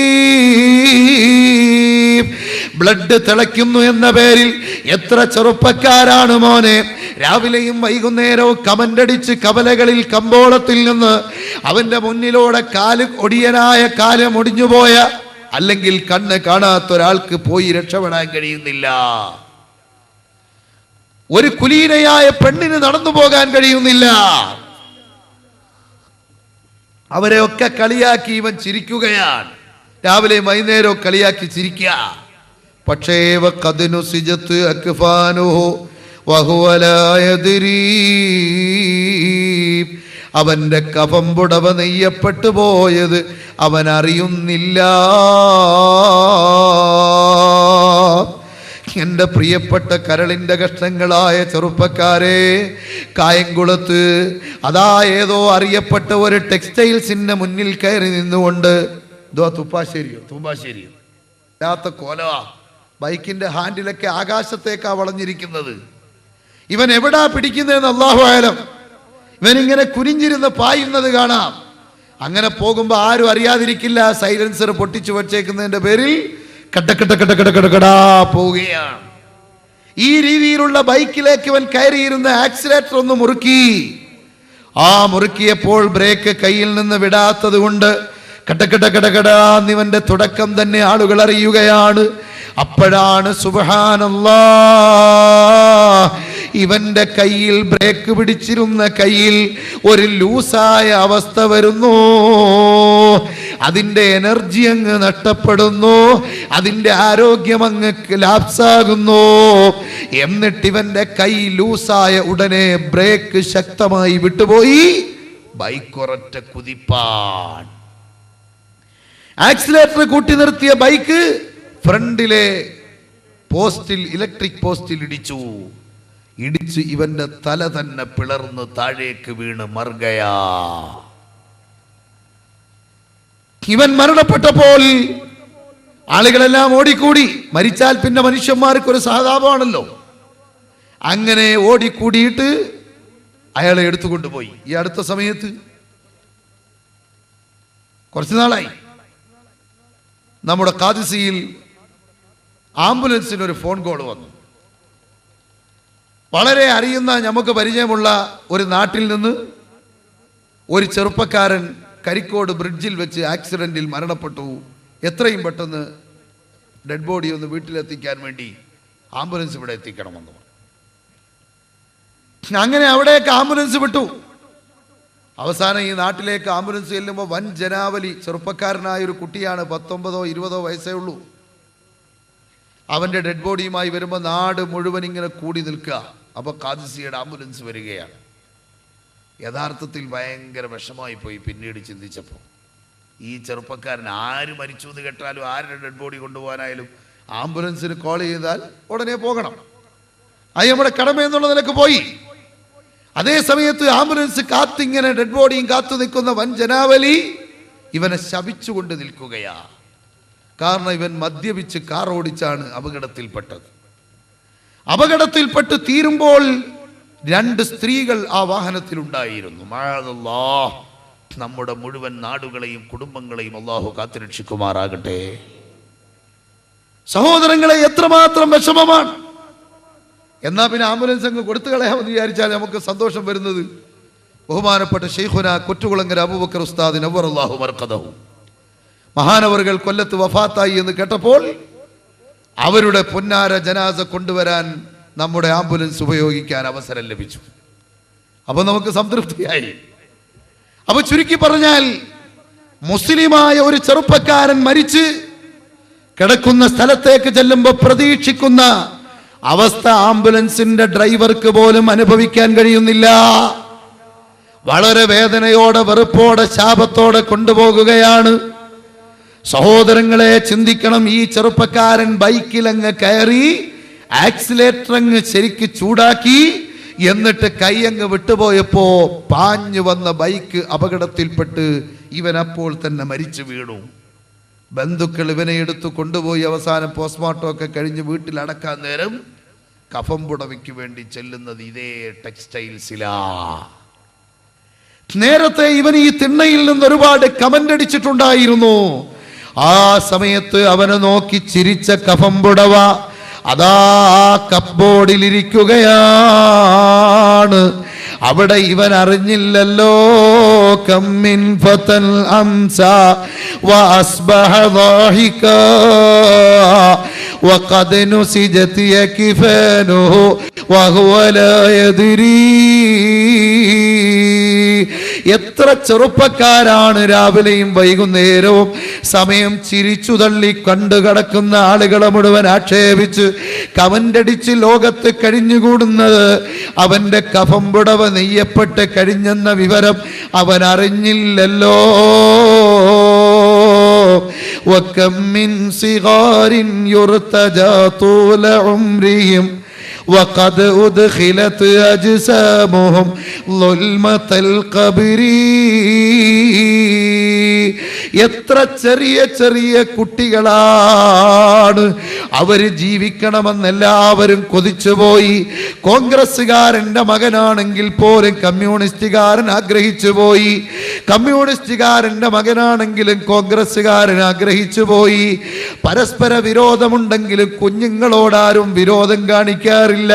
ബ്ലഡ് തിളയ്ക്കുന്നു എന്ന പേരിൽ എത്ര ചെറുപ്പക്കാരാണ് മോനെ രാവിലെയും വൈകുന്നേരവും കമന്റടിച്ച് കവലകളിൽ കമ്പോളത്തിൽ നിന്ന് അവന്റെ മുന്നിലൂടെ ഒടിയനായ കാല് മുടിഞ്ഞുപോയ അല്ലെങ്കിൽ കണ്ണ് കാണാത്തൊരാൾക്ക് പോയി രക്ഷപ്പെടാൻ കഴിയുന്നില്ല. ഒരു കുലീനയായ പെണ്ണിന് നടന്നു പോകാൻ കഴിയുന്നില്ല. അവരെയൊക്കെ കളിയാക്കി ഇവൻ ചിരിക്കുകയാണ്. രാവിലെയും വൈകുന്നേരവും കളിയാക്കി ചിരിക്കുക. പക്ഷേ അവന്റെ കഫംപുടവ നെയ്യപ്പെട്ടു പോയത് അവൻ അറിയുന്നില്ല. എന്റെ പ്രിയപ്പെട്ട കരളിന്റെ കഷ്ണങ്ങളായ ചെറുപ്പക്കാരെ, കായംകുളത്ത് അതാ ഏതോ അറിയപ്പെട്ട ഒരു ടെക്സ്റ്റൈൽസിന്റെ മുന്നിൽ കയറി നിന്നുകൊണ്ട് തുമ്പാശ്ശേരിയോ ഇല്ലാത്ത കോലവാ, ബൈക്കിന്റെ ഹാൻഡിലൊക്കെ ആകാശത്തേക്കാ വളഞ്ഞിരിക്കുന്നത്. ഇവൻ എവിടാ പിടിക്കുന്നതെന്ന് അല്ലാഹു ആലം. ഇവനിങ്ങനെ കുനിഞ്ഞിരുന്ന് പായുന്നത് കാണാം. അങ്ങനെ പോകുമ്പോ ആരും അറിയാതിരിക്കില്ല. സൈലൻസർ പൊട്ടിച്ചു വച്ചേക്കുന്നതിന്റെ പേരിൽ കടകടാ പോവുകയാണ്. ഈ രീതിയിലുള്ള ബൈക്കിലേക്ക് ഇവൻ കയറിയിരുന്ന ആക്സിലേറ്റർ ഒന്ന് മുറുക്കി. ആ മുറുക്കിയപ്പോൾ ബ്രേക്ക് കയ്യിൽ നിന്ന് വിടാത്തത് കൊണ്ട് കടകടാന്നിവന്റെ തുടക്കം തന്നെ ആളുകൾ അറിയുകയാണ്. അപ്പോഴാണ് സുബ്ഹാനല്ലാഹ്, ഇവന്റെ കയ്യിൽ ബ്രേക്ക് പിടിച്ചിരുന്ന കയ്യിൽ ഒരു ലൂസായ അവസ്ഥ വരുന്നു. അതിന്റെ എനർജി അങ്ങ് നഷ്ടപ്പെടുന്നു, അതിന്റെ ആരോഗ്യം അങ്ങ് ലാപ്സാകുന്നു. എന്നിട്ട് ഇവന്റെ കൈ ലൂസായ ഉടനെ ബ്രേക്ക് ശക്തമായി വിട്ടുപോയി. ബൈക്ക് ഒരൊറ്റ കുതിപ്പാൻ. ആക്സിലേറ്റർ കൂട്ടി നിർത്തിയ ബൈക്ക് ഫ്രണ്ടിലെ പോസ്റ്റിൽ, ഇലക്ട്രിക് പോസ്റ്റിൽ ഇടിച്ചു. ഇവന്റെ തല തന്നെ പിളർന്ന് താഴേക്ക് വീണ് മർഗയാ. ഇവൻ മരണപ്പെട്ടപ്പോൾ ആളുകളെല്ലാം ഓടിക്കൂടി. മരിച്ചാൽ പിന്നെ മനുഷ്യന്മാർക്ക് ഒരു സഹതാപമാണല്ലോ. അങ്ങനെ ഓടിക്കൂടിയിട്ട് അയാളെ എടുത്തുകൊണ്ടുപോയി. ഈ അടുത്ത സമയത്ത് കുറച്ചു നാളായി നമ്മുടെ ഖാദിസിയിൽ ആംബുലൻസിന് ഒരു ഫോൺ കോൾ വന്നു. വളരെ അറിയുന്ന നമുക്ക് പരിചയമുള്ള ഒരു നാട്ടിൽ നിന്ന് ഒരു ചെറുപ്പക്കാരൻ കരിക്കോട് ബ്രിഡ്ജിൽ വെച്ച് ആക്സിഡന്റിൽ മരണപ്പെട്ടു. എത്രയും പെട്ടെന്ന് ഡെഡ് ബോഡി ഒന്ന് വീട്ടിലെത്തിക്കാൻ വേണ്ടി ആംബുലൻസ് ഇവിടെ എത്തിക്കണമെന്ന് പറഞ്ഞു. അങ്ങനെ അവിടേക്ക് ആംബുലൻസ് വിട്ടു. അവസാനം ഈ നാട്ടിലേക്ക് ആംബുലൻസ് ചെല്ലുമ്പോൾ വൻ ജനാവലി. ചെറുപ്പക്കാരനായ ഒരു കുട്ടിയാണ്, 19-20 വയസ്സേ ഉള്ളൂ. അവൻ്റെ ഡെഡ് ബോഡിയുമായി വരുമ്പോൾ നാട് മുഴുവൻ ഇങ്ങനെ കൂടി നിൽക്കുക. അപ്പോൾ ഖാദിസിയുടെ ആംബുലൻസ് വരികയാണ്. യഥാർത്ഥത്തിൽ ഭയങ്കര വിഷമായി പോയി. പിന്നീട് ചിന്തിച്ചപ്പോൾ ഈ ചെറുപ്പക്കാരൻ ആര് മരിച്ചു എന്ന് കേട്ടാലും ആരുടെ ഡെഡ് ബോഡി കൊണ്ടുപോകാനായാലും ആംബുലൻസിന് കോൾ ചെയ്താൽ ഉടനെ പോകണം. അത് നമ്മുടെ കടമ എന്നുള്ള നിലക്ക് പോയി. അതേ സമയത്ത് ആംബുലൻസ് കാത്തിങ്ങനെ ഡെഡ് ബോഡിയും കാത്തു നിൽക്കുന്ന വൻ ജനാവലി ഇവനെ ശപിച്ചുകൊണ്ട് നിൽക്കുകയാ. കാരണം ഇവൻ മദ്യപിച്ച് കാർ ഓടിച്ചാണ് അപകടത്തിൽപ്പെട്ടത്. അപകടത്തിൽപ്പെട്ട് തീരുമ്പോൾ 2 സ്ത്രീകൾ ആ വാഹനത്തിലുണ്ടായിരുന്നു. മഅദല്ലാഹ്, നമ്മുടെ മുഴുവൻ നാടുകളെയും കുടുംബങ്ങളെയും അല്ലാഹു കാത്തുരക്ഷിക്കുമാറാകട്ടെ. സഹോദരങ്ങളെ, എത്രമാത്രം വിഷമമാണ്. എന്നാ പിന്നെ ആംബുലൻസ് അങ്ങ് കൊടുത്തു കളയാമെന്ന് വിചാരിച്ചാൽ നമുക്ക് സന്തോഷം വരുന്നത്. ബഹുമാനപ്പെട്ട ശൈഖുന കുറ്റുകുളങ്ങര അബൂബക്കർ ഉസ്താദ് നവ്വറല്ലാഹു മർഖദഹു മഹാനവറുകൾ കൊല്ലത്ത് വഫാത്തായി എന്ന് കേട്ടപ്പോൾ അവരുടെ പൊന്നാര ജനാസ കൊണ്ടുവരാൻ നമ്മുടെ ആംബുലൻസ് ഉപയോഗിക്കാൻ അവസരം ലഭിച്ചു. അപ്പൊ നമുക്ക് സംതൃപ്തിയായി. അപ്പൊ ചുരുക്കി പറഞ്ഞാൽ, മുസ്ലിമായ ഒരു ചെറുപ്പക്കാരൻ മരിച്ച് കിടക്കുന്ന സ്ഥലത്തേക്ക് ചെല്ലുമ്പോൾ പ്രതീക്ഷിക്കുന്ന അവസ്ഥ ആംബുലൻസിന്റെ ഡ്രൈവർക്ക് പോലും അനുഭവിക്കാൻ കഴിയുന്നില്ല. വളരെ വേദനയോടെ, വെറുപ്പോടെ, ശാപത്തോടെ കൊണ്ടുപോകുകയാണ്. സഹോദരങ്ങളെ, ചിന്തിക്കണം. ഈ ചെറുപ്പക്കാരൻ ബൈക്കിലങ്ങ് കയറി ആക്സിലേറ്റർ അങ്ങ് ശരിക്ക് ചൂടാക്കി, എന്നിട്ട് കൈയങ്ങ് വിട്ടുപോയപ്പോ പാഞ്ഞു വന്ന ബൈക്ക് അപകടത്തിൽപ്പെട്ട് ഇവൻ അപ്പോൾ തന്നെ മരിച്ചു വീണു. ബന്ധുക്കൾ ഇവനെ എടുത്തു കൊണ്ടുപോയി അവസാനം പോസ്റ്റ്മോർട്ടം ഒക്കെ കഴിഞ്ഞ് വീട്ടിൽ അടക്കാൻ നേരം കഫം പുടവയ്ക്ക് വേണ്ടി ചെല്ലുന്നത് ഇതേ ടെക്സ്റ്റൈൽസിലാ. നേരത്തെ ഇവൻ ഈ തിണ്ണയിൽ നിന്ന് ഒരുപാട് കമന്റ് അടിച്ചിട്ടുണ്ടായിരുന്നു. ആ സമയത്ത് അവനെ നോക്കി ചിരിച്ച കഫം പുടവ അതാ കപ്ബോർഡിലിരിക്കുകയാണ്. അവിടെ ഇവൻ അറിഞ്ഞില്ലല്ലോ. കമ്മിൻ ഫതൻ അംസ വഅസ്ബഹ ളാഹികാ വഖദ് നുസിജത് യക്ഫാനുഹു വഹുവ ലാ യദ്രീ. എത്ര ചെറുപ്പക്കാരാണ് രാവിലെയും വൈകുന്നേരവും സമയം ചിരിച്ചു തള്ളി കണ്ടു കിടക്കുന്ന ആളുകളെ മുഴുവൻ ആക്ഷേപിച്ച് കമന്റടിച്ച് ലോകത്ത് കഴിഞ്ഞുകൂടുന്നത്. അവന്റെ കഫം പുടവ നെയ്യപ്പെട്ട് കഴിഞ്ഞെന്ന വിവരം അവൻ അറിഞ്ഞില്ലല്ലോ. വകം മിൻ സിഗാരിൻ യുർതജാ തൂല ഉംരിഹിം وقد أدخلت أجسامهم ظلمة القبر. എത്ര ചെറിയ ചെറിയ കുട്ടികളാണ്. അവര് ജീവിക്കണമെന്ന് എല്ലാവരും കൊതിച്ചുപോയി. കോൺഗ്രസ്സുകാരന്റെ മകനാണെങ്കിൽ പോലും കമ്മ്യൂണിസ്റ്റുകാരൻ ആഗ്രഹിച്ചുപോയി. കമ്മ്യൂണിസ്റ്റുകാരന്റെ മകനാണെങ്കിലും കോൺഗ്രസ്സുകാരൻ ആഗ്രഹിച്ചുപോയി. പരസ്പര വിരോധമുണ്ടെങ്കിലും കുഞ്ഞുങ്ങളോടാരും വിരോധം കാണിക്കാറില്ല.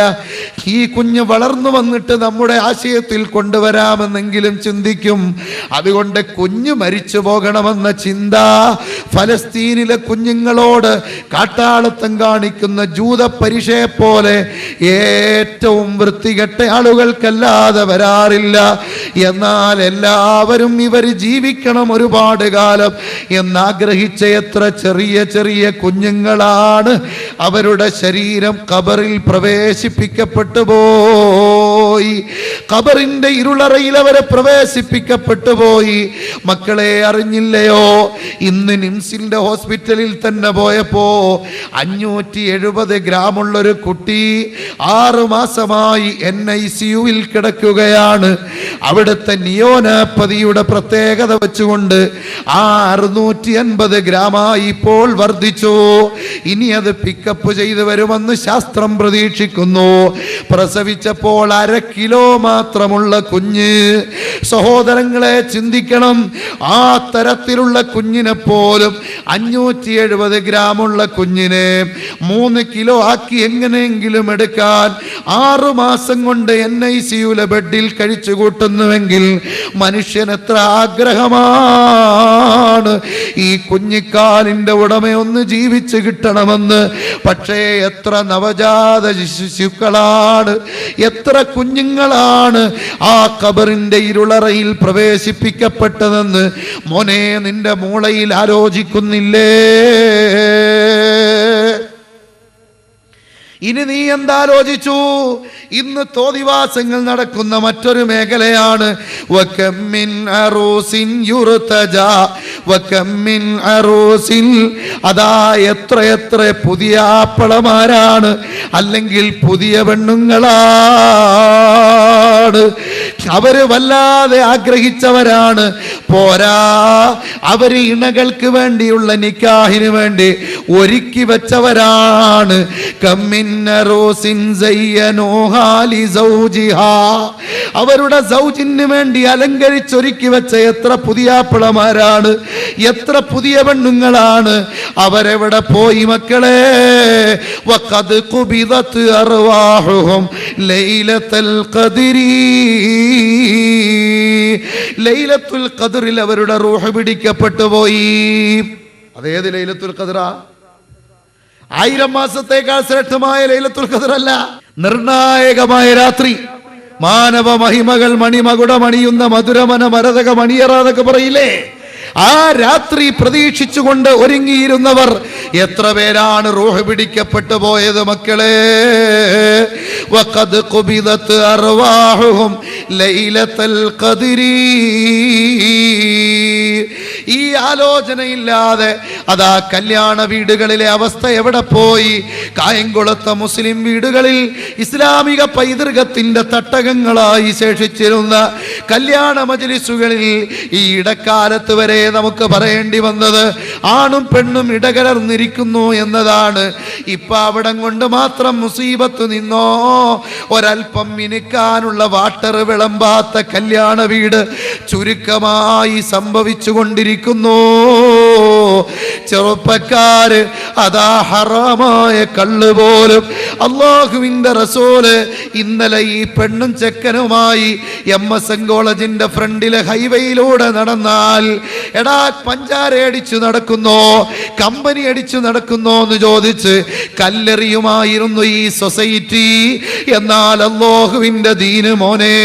ഈ കുഞ്ഞ് വളർന്നു വന്നിട്ട് നമ്മുടെ ആശയത്തിൽ കൊണ്ടുവരാമെന്നെങ്കിലും ചിന്തിക്കും. അതുകൊണ്ട് കുഞ്ഞ് മരിച്ചു പോകണമെന്ന ചിന്ത ഫലസ്തീനിലെ കുഞ്ഞുങ്ങളോട് കാട്ടാളത്തം കാണിക്കുന്ന ജൂത പരീക്ഷയെ പോലെ ഏറ്റവും വൃത്തികെട്ട ആളുകൾക്കല്ലാതെ വരാറില്ല. എന്നാൽ എല്ലാവരും ഇവർ ജീവിക്കണം ഒരുപാട് കാലം എന്നാഗ്രഹിച്ച എത്ര ചെറിയ ചെറിയ കുഞ്ഞുങ്ങളാണ്. അവരുടെ ശരീരം ഖബറിൽ പ്രവേശിപ്പിക്കപ്പെട്ടു പോയി. ഖബറിന്റെ ഇരുളറയിൽ അവരെ പ്രവേശിപ്പിക്കപ്പെട്ടു പോയി. മക്കളെ, അറിഞ്ഞില്ലയോ? ഇന്ന് നിംസിന്റെ ഹോസ്പിറ്റലിൽ തന്നെ പോയപ്പോ 570 ഗ്രാമുള്ളൊരു കുട്ടി 6 മാസമായി NICUവിൽ കിടക്കുകയാണ്. അവിടുത്തെ നിയോനാപ്പതിയുടെ പ്രത്യേകത വെച്ചുകൊണ്ട് ആ 650 ഗ്രാമായി ഇപ്പോൾ വർദ്ധിച്ചു. ഇനി അത് പിക്കപ്പ് ചെയ്ത് വരുമെന്ന് ശാസ്ത്രം പ്രതീക്ഷിക്കുന്നു. പ്രസവിച്ചപ്പോൾ 1/2 കിലോ മാത്രമുള്ള കുഞ്ഞ്. സഹോദരങ്ങളെ, ചിന്തിക്കണം. ആ തരത്തിലുള്ള കുഞ്ഞിനെ പോലും 570 ഗ്രാമുള്ള കുഞ്ഞിനെ 3 കിലോ ആക്കി എങ്ങനെയെങ്കിലും എടുക്കാൻ 6 മാസം കൊണ്ട് NICU ബെഡിൽ കഴിച്ചു കൂട്ടുന്നുവെങ്കിൽ മനുഷ്യൻ എത്ര ആഗ്രഹമാണ് ഈ കുഞ്ഞിക്കാലിന്റെ ഉടമയൊന്ന് ജീവിച്ച് കിട്ടണമെന്ന്. പക്ഷേ എത്ര നവജാത ശിശുക്കളാണ്, എത്ര കുഞ്ഞുങ്ങളാണ് ആ ഖബറിന്റെ ഇരുളറയിൽ പ്രവേശിപ്പിക്കപ്പെട്ടതെന്ന് മോനെ നിന്റെ മൂളയിൽ ആലോചിക്കുന്നില്ലേ? ഇനി നീ എന്താലോചിച്ചു? ഇന്ന് തോതിവാസങ്ങൾ നടക്കുന്ന മറ്റൊരു മേഖലയാണ്. അതാ എത്ര പുതിയ ആപ്പളമാരാണ്, അല്ലെങ്കിൽ പുതിയ പെണ്ണുങ്ങളാണ്. അവര് വല്ലാതെ ആഗ്രഹിച്ചവരാണ്. പോരാ, അവര് ഇണകൾക്ക് വേണ്ടിയുള്ള നിക്കാഹിന് വേണ്ടി ഒരുക്കി വെച്ചവരാണ്. അവരുടെ സൗജിന് വേണ്ടി അലങ്കരിച്ചൊരുക്കി വെച്ച എത്ര പുതിയ പിളമാരാണ്, എത്ര പുതിയ പെണ്ണുങ്ങളാണ്. അവരെവിടെ പോയി മക്കളെ? വഖദ് ഖുബിദത് അർവാഹുഹും ലൈലത്തുൽ ഖദ്രി. ലൈലത്തുൽ ഖദ്റിൽ അവരുടെ റൂഹ് പിടിക്കപ്പെട്ടു പോയി. അതേത് ലൈലത്തുൽ ഖദ്റാ? 1000 മാസത്തേക്കാൾ ശ്രേഷ്ഠമായ ലൈലത്തുൽ ഖദ്ർ അല്ല. നിർണായകമായ രാത്രി, മാനവ മഹിമകൾ മണിമകുടമണിയുന്ന മധുരമന മരതക മണിയറാന്നൊക്കെ പറയില്ലേ? ആ രാത്രി പ്രതീക്ഷിച്ചുകൊണ്ട് ഒരുങ്ങിയിരുന്നവർ എത്ര പേരാണ് റൂഹ് പിടിക്കപ്പെട്ടു പോയത് മക്കളെ? വഖദ് ഖുബിദത് അർവാഹുഹും ലൈലത്തുൽ ഖദ്രി. ഈ ആലോചനയില്ലാതെ അതാ കല്യാണ വീടുകളിലെ അവസ്ഥ എവിടെ പോയി? കായംകുളത്തെ മുസ്ലിം വീടുകളിൽ ഇസ്ലാമിക പൈതൃകത്തിന്റെ തട്ടകങ്ങളായി ശേഷിച്ചിരുന്ന കല്യാണ മജ്ലിസുകളിൽ ഈ ഇടക്കാലത്ത് വരെ നമുക്ക് പറയേണ്ടി വന്നത് ആണും പെണ്ണും ഇടകലർന്നിരിക്കുന്നു എന്നതാണ്. ഇപ്പൊ അവിടം കൊണ്ട് മാത്രം മുസീബത്ത് നിന്നോ? ഒരൽപ്പം മിനുക്കാനുള്ള വാട്ടർ വിളമ്പാത്ത കല്യാണ വീട് ചുരുക്കമായി സംഭവിച്ചു കൊണ്ടിരിക്കുന്നു. ചെറുപ്പക്കാര് അതാ ഹറാമായ കള്ള് പോലും അല്ലാഹുവിന്റെ റസൂല് ഇന്നലെ ഈ പെണ്ണും ചെക്കനുമായി MSN കോളേജിന്റെ ഫ്രണ്ടിലെ ഹൈവേയിലൂടെ നടന്നാൽ, എടാ പഞ്ചാര അടിച്ചു നടക്കുന്നോ, കമ്പനി അടിച്ചു നടക്കുന്നോ എന്ന് ചോദിച്ച് കല്ലെറിയുമായിരുന്നു ഈ സൊസൈറ്റി. എന്നാൽ അല്ലാഹുവിന്റെ ദീന് മോനെ,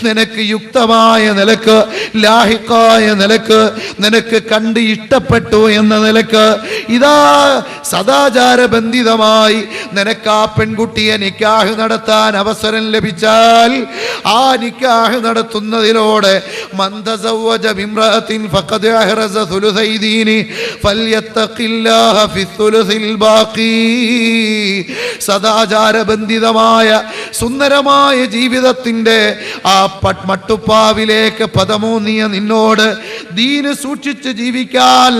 നിനക്ക് യുക്തമായ നിലക്ക്, ലാഹിഖായ നിലക്ക്, നിനക്ക് കണ്ട് ഇഷ്ടപ്പെട്ടു എന്ന നിലക്ക് ഇതാ സദാചാര ബന്ധിതമായി നിനക്ക് ആ പെൺകുട്ടിയെ നിക്കാഹ് നടത്താൻ അവസരം ലഭിച്ചാൽ ആ നിക്കാഹ് നടത്തുന്നതിലൂടെ മന്ദസവ്വജ ബിംറഅത്തിൻ ഫഖദ് അഹ്റസ സുലുസൈ ദീനി ഫൽയത്തഖില്ലാഹ ഫിസ്സുലുസിൽ ബാഖി. സദാചാര ബന്ധിതമായ സുന്ദരമായ ജീവിതത്തിന്റെ ആ മട്ടുപ്പാവിലേക്ക് പദമൂന്നിയ നിന്നോട് ദീന് സൂക്ഷിച്ച് ജീവിക്കാൻ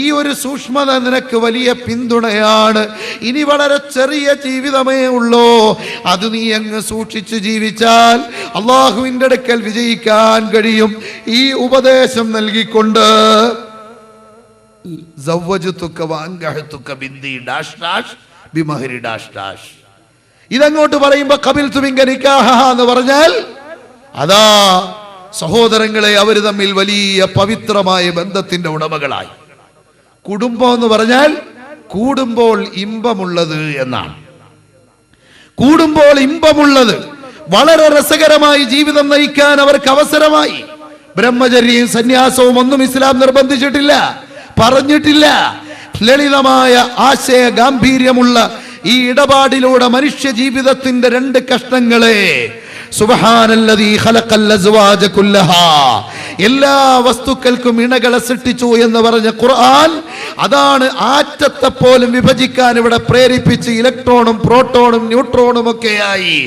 ഈ ഒരു സൂക്ഷ്മത നിനക്ക് വലിയ പിന്തുണയാണ്. ഇനി വളരെ ചെറിയ ജീവിതമേ ഉള്ളൂ, അത് നീ അങ്ങ് സൂക്ഷിച്ച് ജീവിച്ചാൽ അല്ലാഹുവിന്റെ അടുക്കൽ വിജയിക്കാൻ കഴിയും. ഈ ഉപദേശം നൽകിക്കൊണ്ട് ഇതങ്ങോട്ട് പറയുമ്പോ ഖബിൽതു മിൻക നിക്കാഹ എന്ന് പറഞ്ഞാൽ അതാ സഹോദരങ്ങളെ, അവർ തമ്മിൽ വലിയ പവിത്രമായ ബന്ധത്തിന്റെ ഉടമകളായി. കുടുംബം എന്ന് പറഞ്ഞാൽ കൂടുമ്പോൾ ഇമ്പമുള്ളത് എന്നാണ്. കൂടുമ്പോൾ ഇമ്പമുള്ളത്, വളരെ രസകരമായി ജീവിതം നയിക്കാൻ അവർക്ക് അവസരമായി. ബ്രഹ്മചര്യവും സന്യാസവും ഒന്നും ഇസ്ലാം നിർബന്ധിച്ചിട്ടില്ല, പറഞ്ഞിട്ടില്ല. ലളിതമായ ആശയ ഗാംഭീര്യമുള്ള ഈ ഇടപാടിലൂടെ മനുഷ്യ ജീവിതത്തിന്റെ 2 കഷ്ണങ്ങളെ സുബ്ഹാനല്ലദീ ഖലഖൽ അസ്വാജ കുല്ലഹാ, എല്ലാ വസ്തുക്കൾക്കും ഇണകളെ സൃഷ്ടിച്ചു എന്ന് പറഞ്ഞ ഖുർആൻ അതാണ് ആറ്റത്തെ പോലും വിഭജിക്കാൻ ഇവിടെ പ്രേരിപ്പിച്ച് ഇലക്ട്രോണും പ്രോട്ടോണും ന്യൂട്രോണും ഒക്കെയായി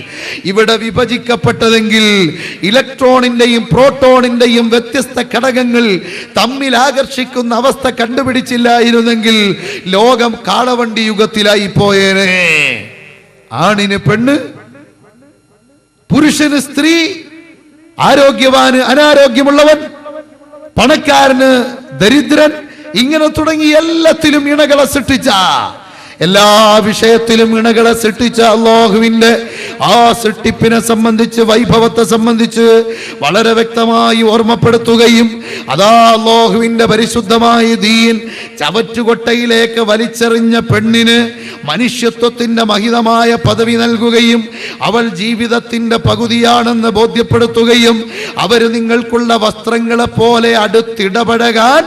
ഇവിടെ വിഭജിക്കപ്പെട്ടതെങ്കിൽ ഇലക്ട്രോണിന്റെയും പ്രോട്ടോണിന്റെയും വ്യത്യസ്ത ഘടകങ്ങൾ തമ്മിൽ ആകർഷിക്കുന്ന അവസ്ഥ കണ്ടുപിടിച്ചില്ലായിരുന്നെങ്കിൽ ലോകം കാളവണ്ടി യുഗത്തിലായി പോയേനെ. ആണിന് പെണ്ണ്, പുരുഷന് സ്ത്രീ, ആരോഗ്യവാന് അനാരോഗ്യമുള്ളവൻ, പണക്കാരന് ദരിദ്രൻ, ഇങ്ങനെ തുടങ്ങി എല്ലാത്തിലും ഇണകളെ സൃഷ്ടിച്ച എല്ലാ വിഷയത്തിലും ഇണകളെ സൃഷ്ടിച്ച അല്ലാഹുവിന്റെ ആ സൃഷ്ടിപ്പിനെ സംബന്ധിച്ച്, വൈഭവത്തെ സംബന്ധിച്ച് വളരെ വ്യക്തമായി ഓർമ്മപ്പെടുത്തുകയും അതാ അല്ലാഹുവിന്റെ പരിശുദ്ധമായ ദീൻ ചവറ്റുകൊട്ടയിലേക്ക് വലിച്ചെറിഞ്ഞ പെണ്ണിന് മനുഷ്യത്വത്തിന്റെ മഹിതമായ പദവി നൽകുകയും അവൾ ജീവിതത്തിന്റെ പകുതിയാണെന്ന് ബോധ്യപ്പെടുത്തുകയും അവര് നിങ്ങൾക്കുള്ള വസ്ത്രങ്ങളെ പോലെ അടുത്തിടപഴകാൻ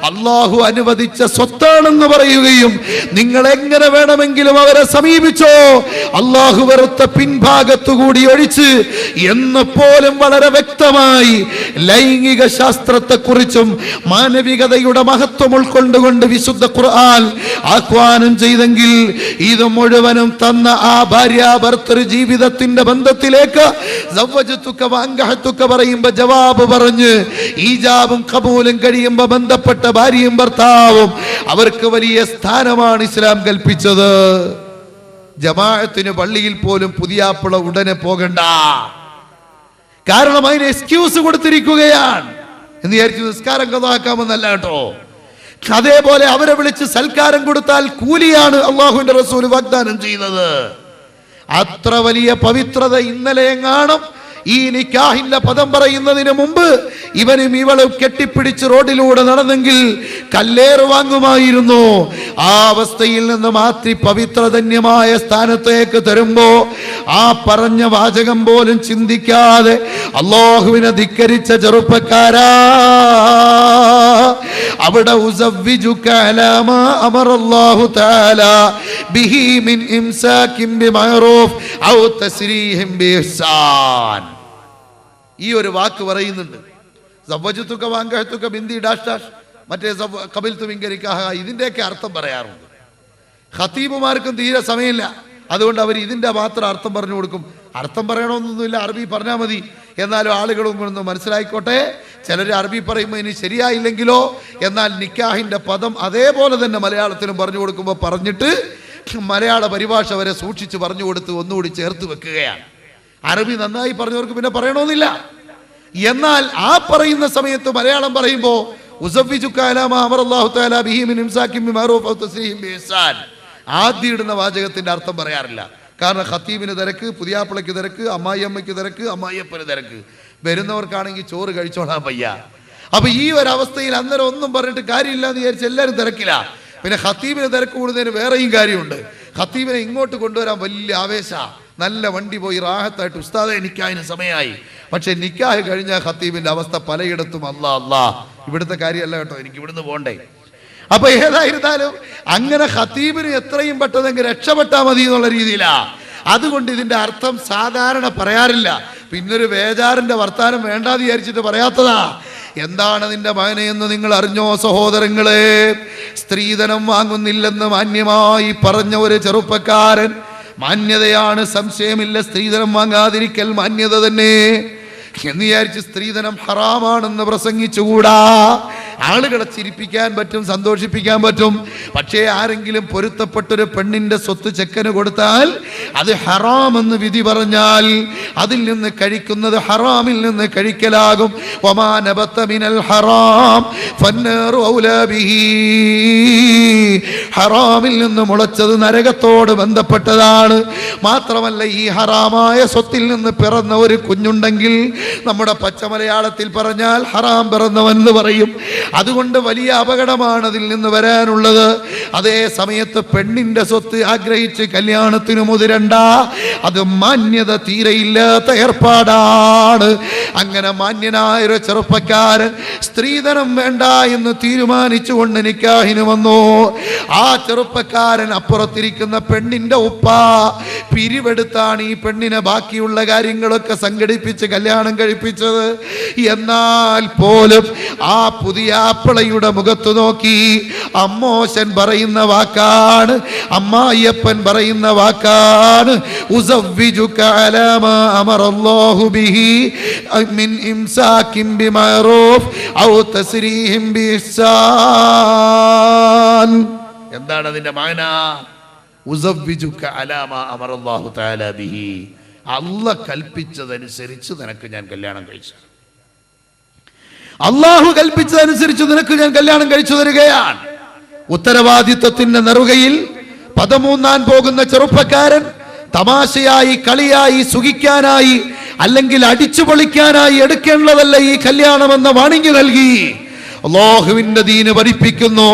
അല്ലാഹു അനുവദിച്ച സ്വത്താണെന്ന് പറയുകയും നിങ്ങൾ എങ്ങനെ വേണമെങ്കിലും അവരെ സമീപിച്ചോ, അല്ലാഹു വെറുത്ത പിൻഭാഗത്തുകൂടി ഒഴിച്ച് എന്ന് പോലും വളരെ വ്യക്തമായി ലൈംഗിക ശാസ്ത്രത്തെക്കുറിച്ചും മാനവികതയുടെ മഹത്വം ഉൾക്കൊണ്ടുകൊണ്ട് വിശുദ്ധ ഖുർആൻ ആഹ്വാനം ചെയ്തെങ്കിൽ ഇത് മുഴുവനും തന്ന ആ ഭാര്യാഭർത്തൃ ജീവിതത്തിന്റെ ബന്ധത്തിലേക്ക് പറയുമ്പോ ജവാബ് പറഞ്ഞ് ഈജാബും കബൂലും കഴിയുമ്പോ ബന്ധപ്പെട്ട ഭാര്യയും ഭർത്താവും അവർക്ക് വലിയ സ്ഥാനമാണ് ഇസ്ലാം കൽപ്പിച്ചത്. ജമാഅത്തിന് പള്ളിയിൽ പോലും പുതിയാപ്പിള ഉടനെ പോകണ്ട, കാരണം അതിന് എക്സ്ക്യൂസ് കൊടുത്തിരിക്കുകയാണ് എന്ന് വിചാരിച്ചു നിസ്കാരം കഥാക്കാമെന്നല്ല കേട്ടോ. അതേപോലെ അവരെ വിളിച്ച് സൽക്കാരം കൊടുത്താൽ കൂലിയാണ് അല്ലാഹുവിന്റെ റസൂൽ വാഗ്ദാനം ചെയ്യുന്നത്. അത്ര വലിയ പവിത്രത ഇന്നലെ എങ്ങാനും ഈ നിക്കാഹിന്റെ പദം പറയുന്നതിന് മുമ്പ് ഇവനും ഇവളും കെട്ടിപ്പിടിച്ച് റോഡിലൂടെ നടന്നെങ്കിൽ കല്ലേറ് വാങ്ങുമായിരുന്നു. ആ അവസ്ഥയിൽ നിന്ന് മാറ്റി പവിത്രധന്യമായ സ്ഥാനത്തേക്ക് തരുമ്പോ ആ പറഞ്ഞ വാചകം പോലും ചിന്തിക്കാതെ അല്ലാഹുവിനെ ധിക്കരിച്ച ചെറുപ്പക്കാരാ, അവിടെ ഉസവ്വിജുക അലാ മാ അമറല്ലാഹു തആല ബിഹി മിൻ ഇംസാകിൻ ബിമഅറൂഫ് ഔ തസ്രീഹിൻ ബിഇഹ്സാൻ. ഈ ഒരു വാക്ക് പറയുന്നുണ്ട്. സവ്വജതുക വാങ്കഹതുക ബിന്ദി ഡാഷ് ഡാഷ്, മറ്റേ ഖബിൽതു മിൻക നിക്കാഹ, ഇതിന്റെയൊക്കെ അർത്ഥം പറയാറുണ്ട്. ഖതീബുമാർക്കും തീരെ സമയമില്ല, അതുകൊണ്ട് അവർ ഇതിന്റെ മാത്രം അർത്ഥം പറഞ്ഞു കൊടുക്കും. അർത്ഥം പറയണമെന്നൊന്നുമില്ല, അറബി പറഞ്ഞാൽ മതി. എന്നാലും ആളുകളും ഒന്ന് മനസ്സിലായിക്കോട്ടെ. ചിലർ അറബി പറയുമ്പോൾ ഇനി ശരിയായില്ലെങ്കിലോ, എന്നാൽ നിക്കാഹിന്റെ പദം അതേപോലെ തന്നെ മലയാളത്തിലും പറഞ്ഞു കൊടുക്കുമ്പോൾ പറഞ്ഞിട്ട് മലയാള പരിഭാഷ വരെ സൂക്ഷിച്ച് പറഞ്ഞു കൊടുത്ത് ഒന്നുകൂടി ചേർത്ത് വെക്കുകയാണ്. അറബി നന്നായി പറഞ്ഞവർക്ക് പിന്നെ പറയണമെന്നില്ല. എന്നാൽ ആ പറയുന്ന സമയത്ത് മലയാളം പറയുമ്പോൾ ആദ്യം ഇടുന്ന വാചകത്തിന്റെ അർത്ഥം പറയാറില്ല. കാരണം ഖത്തീബിന് തിരക്ക്, പുതിയാപ്പിളയ്ക്ക് തിരക്ക്, അമ്മായിയമ്മയ്ക്ക് തിരക്ക്, അമ്മായിയപ്പന് തിരക്ക്, വരുന്നവർക്കാണെങ്കിൽ ചോറ് കഴിച്ചോളാൻ വയ്യ. അപ്പൊ ഈ ഒരവസ്ഥയിൽ അന്നേരം ഒന്നും പറഞ്ഞിട്ട് കാര്യമില്ല എന്ന് വിചാരിച്ച് എല്ലാവരും തിരക്കില്ല. പിന്നെ ഖത്തീബിന് തിരക്ക് കൂടുന്നതിന് വേറെയും കാര്യമുണ്ട്. ഖത്തീബിനെ ഇങ്ങോട്ട് കൊണ്ടുവരാൻ വലിയ ആവേശ, നല്ല വണ്ടി പോയി റാഹത്തായിട്ട് ഉസ്താദെ നിക്കാഹിന് സമയമായി. പക്ഷെ നിക്കാഹ് കഴിഞ്ഞ ഖത്തീബിന്റെ അവസ്ഥ പലയിടത്തും അല്ലാ ഇവിടുത്തെ കാര്യമല്ല കേട്ടോ, എനിക്ക് ഇവിടുന്ന് പോണ്ടേ. അപ്പൊ ഏതായിരുന്നാലും അങ്ങനെ ഖത്തീബിന് എത്രയും പെട്ടെന്നെങ്കിൽ രക്ഷപ്പെട്ടാ മതി എന്നുള്ള രീതിയിലാ. അതുകൊണ്ട് ഇതിന്റെ അർത്ഥം സാധാരണ പറയാറില്ല. പിന്നൊരു വേജാറിന്റെ വർത്താനം വേണ്ടാന്ന് വിചാരിച്ചിട്ട് പറയാത്തതാ. എന്താണ് നിന്റെ മകനെന്ന് നിങ്ങൾ അറിഞ്ഞോ സഹോദരങ്ങളെ? സ്ത്രീധനം വാങ്ങുന്നില്ലെന്ന് മാന്യമായി പറഞ്ഞ ഒരു ചെറുപ്പക്കാരൻ, മാന്യതയാണ്, സംശയമില്ല, സ്ത്രീധനം വാങ്ങാതിരിക്കൽ മാന്യത തന്നെ എന്ന് വിചാരിച്ച് സ്ത്രീധനം ഹറാമാണെന്ന് പ്രസംഗിച്ചുകൂടാ. ആളുകളെ ചിരിപ്പിക്കാൻ പറ്റും, സന്തോഷിപ്പിക്കാൻ പറ്റും. പക്ഷേ ആരെങ്കിലും പൊരുത്തപ്പെട്ടൊരു പെണ്ണിന്റെ സ്വത്ത് ചെക്കന് കൊടുത്താൽ അത് ഹറാം എന്ന് വിധി പറഞ്ഞാൽ അതിൽ നിന്ന് കഴിക്കുന്നത് ഹറാമിൽ നിന്ന് കഴിക്കലാകും. വമാ നബത മിനൽ ഹറാം ഫന്നാറു ഔലാ ബിഹി. ഹറാമിൽ നിന്ന് മുളച്ചത് നരകത്തോട് ബന്ധപ്പെട്ടതാണ്. മാത്രമല്ല ഈ ഹറാമായ സ്വത്തിൽ നിന്ന് പിറന്ന ഒരു കുഞ്ഞുണ്ടെങ്കിൽ നമ്മുടെ പച്ചമലയാളത്തിൽ പറഞ്ഞാൽ ഹറാം പിറന്നവൻ എന്ന് പറയും. അതുകൊണ്ട് വലിയ അപകടമാണ് അതിൽ നിന്ന് വരാനുള്ളത്. അതേ സമയത്ത് പെണ്ണിന്റെ സ്വത്ത് ആഗ്രഹിച്ച് കല്യാണത്തിന് മുതിരണ്ട, അത് മാന്യത തീരെയില്ലാത്ത ഏർപ്പാടാണ്. അങ്ങനെ മാന്യനായ ഒരു ചെറുപ്പക്കാരൻ സ്ത്രീധനം വേണ്ട എന്ന് തീരുമാനിച്ചുകൊണ്ട് നിക്കാഹിന് വന്നു. ആ ചെറുപ്പക്കാരൻ അപ്പുറത്തിരിക്കുന്ന പെണ്ണിന്റെ ഉപ്പ പിരിവെടുത്താണ് ഈ പെണ്ണിനെ ബാക്കിയുള്ള കാര്യങ്ങളൊക്കെ സംഘടിപ്പിച്ച് കല്യാണം കഴിപ്പിച്ചത്. എന്നാൽ പോലും ആ പുതിയ ആപ്പിളയുടെ മുഖത്ത് നോക്കി അമ്മോശൻ പറയുന്ന വാക്കാണ്, അമ്മായിയപ്പൻ പറയുന്ന വാക്കാണ്, ഉസവ്വിജുക അലാ മാ അമറല്ലാഹു ബിഹി മിൻ ഇംസാകിൻ ബിമഅറൂഫ് ഔ തസ്രീഹിൻ ബിഇഹ്സാൻ. എന്താണ് അതിന്റെ മാന? ഉസവ്വിജുക അലാ മാ അമറല്ലാഹു തആല ബിഹി. അല്ലാഹ് കൽപ്പിച്ചതനുസരിച്ച് നിനക്ക് ഞാൻ കല്യാണം കഴിച്ചു, അള്ളാഹു കൽപ്പിച്ചതനുസരിച്ച് നിനക്ക് ഞാൻ കല്യാണം കഴിച്ചു തരികയാണ്. ഉത്തരവാദിത്വത്തിന്റെ നെറുകയിൽ പദമൂന്നാൻ പോകുന്ന ചെറുപ്പക്കാരൻ തമാശയായി, കളിയായി, സുഖിക്കാനായി അല്ലെങ്കിൽ അടിച്ചു പൊളിക്കാനായി എടുക്കേണ്ടതല്ല ഈ കല്യാണമെന്ന വാണിംഗ് നൽകി. അല്ലാഹുവിന്റെ ദീന് പഠിപ്പിക്കുന്നു.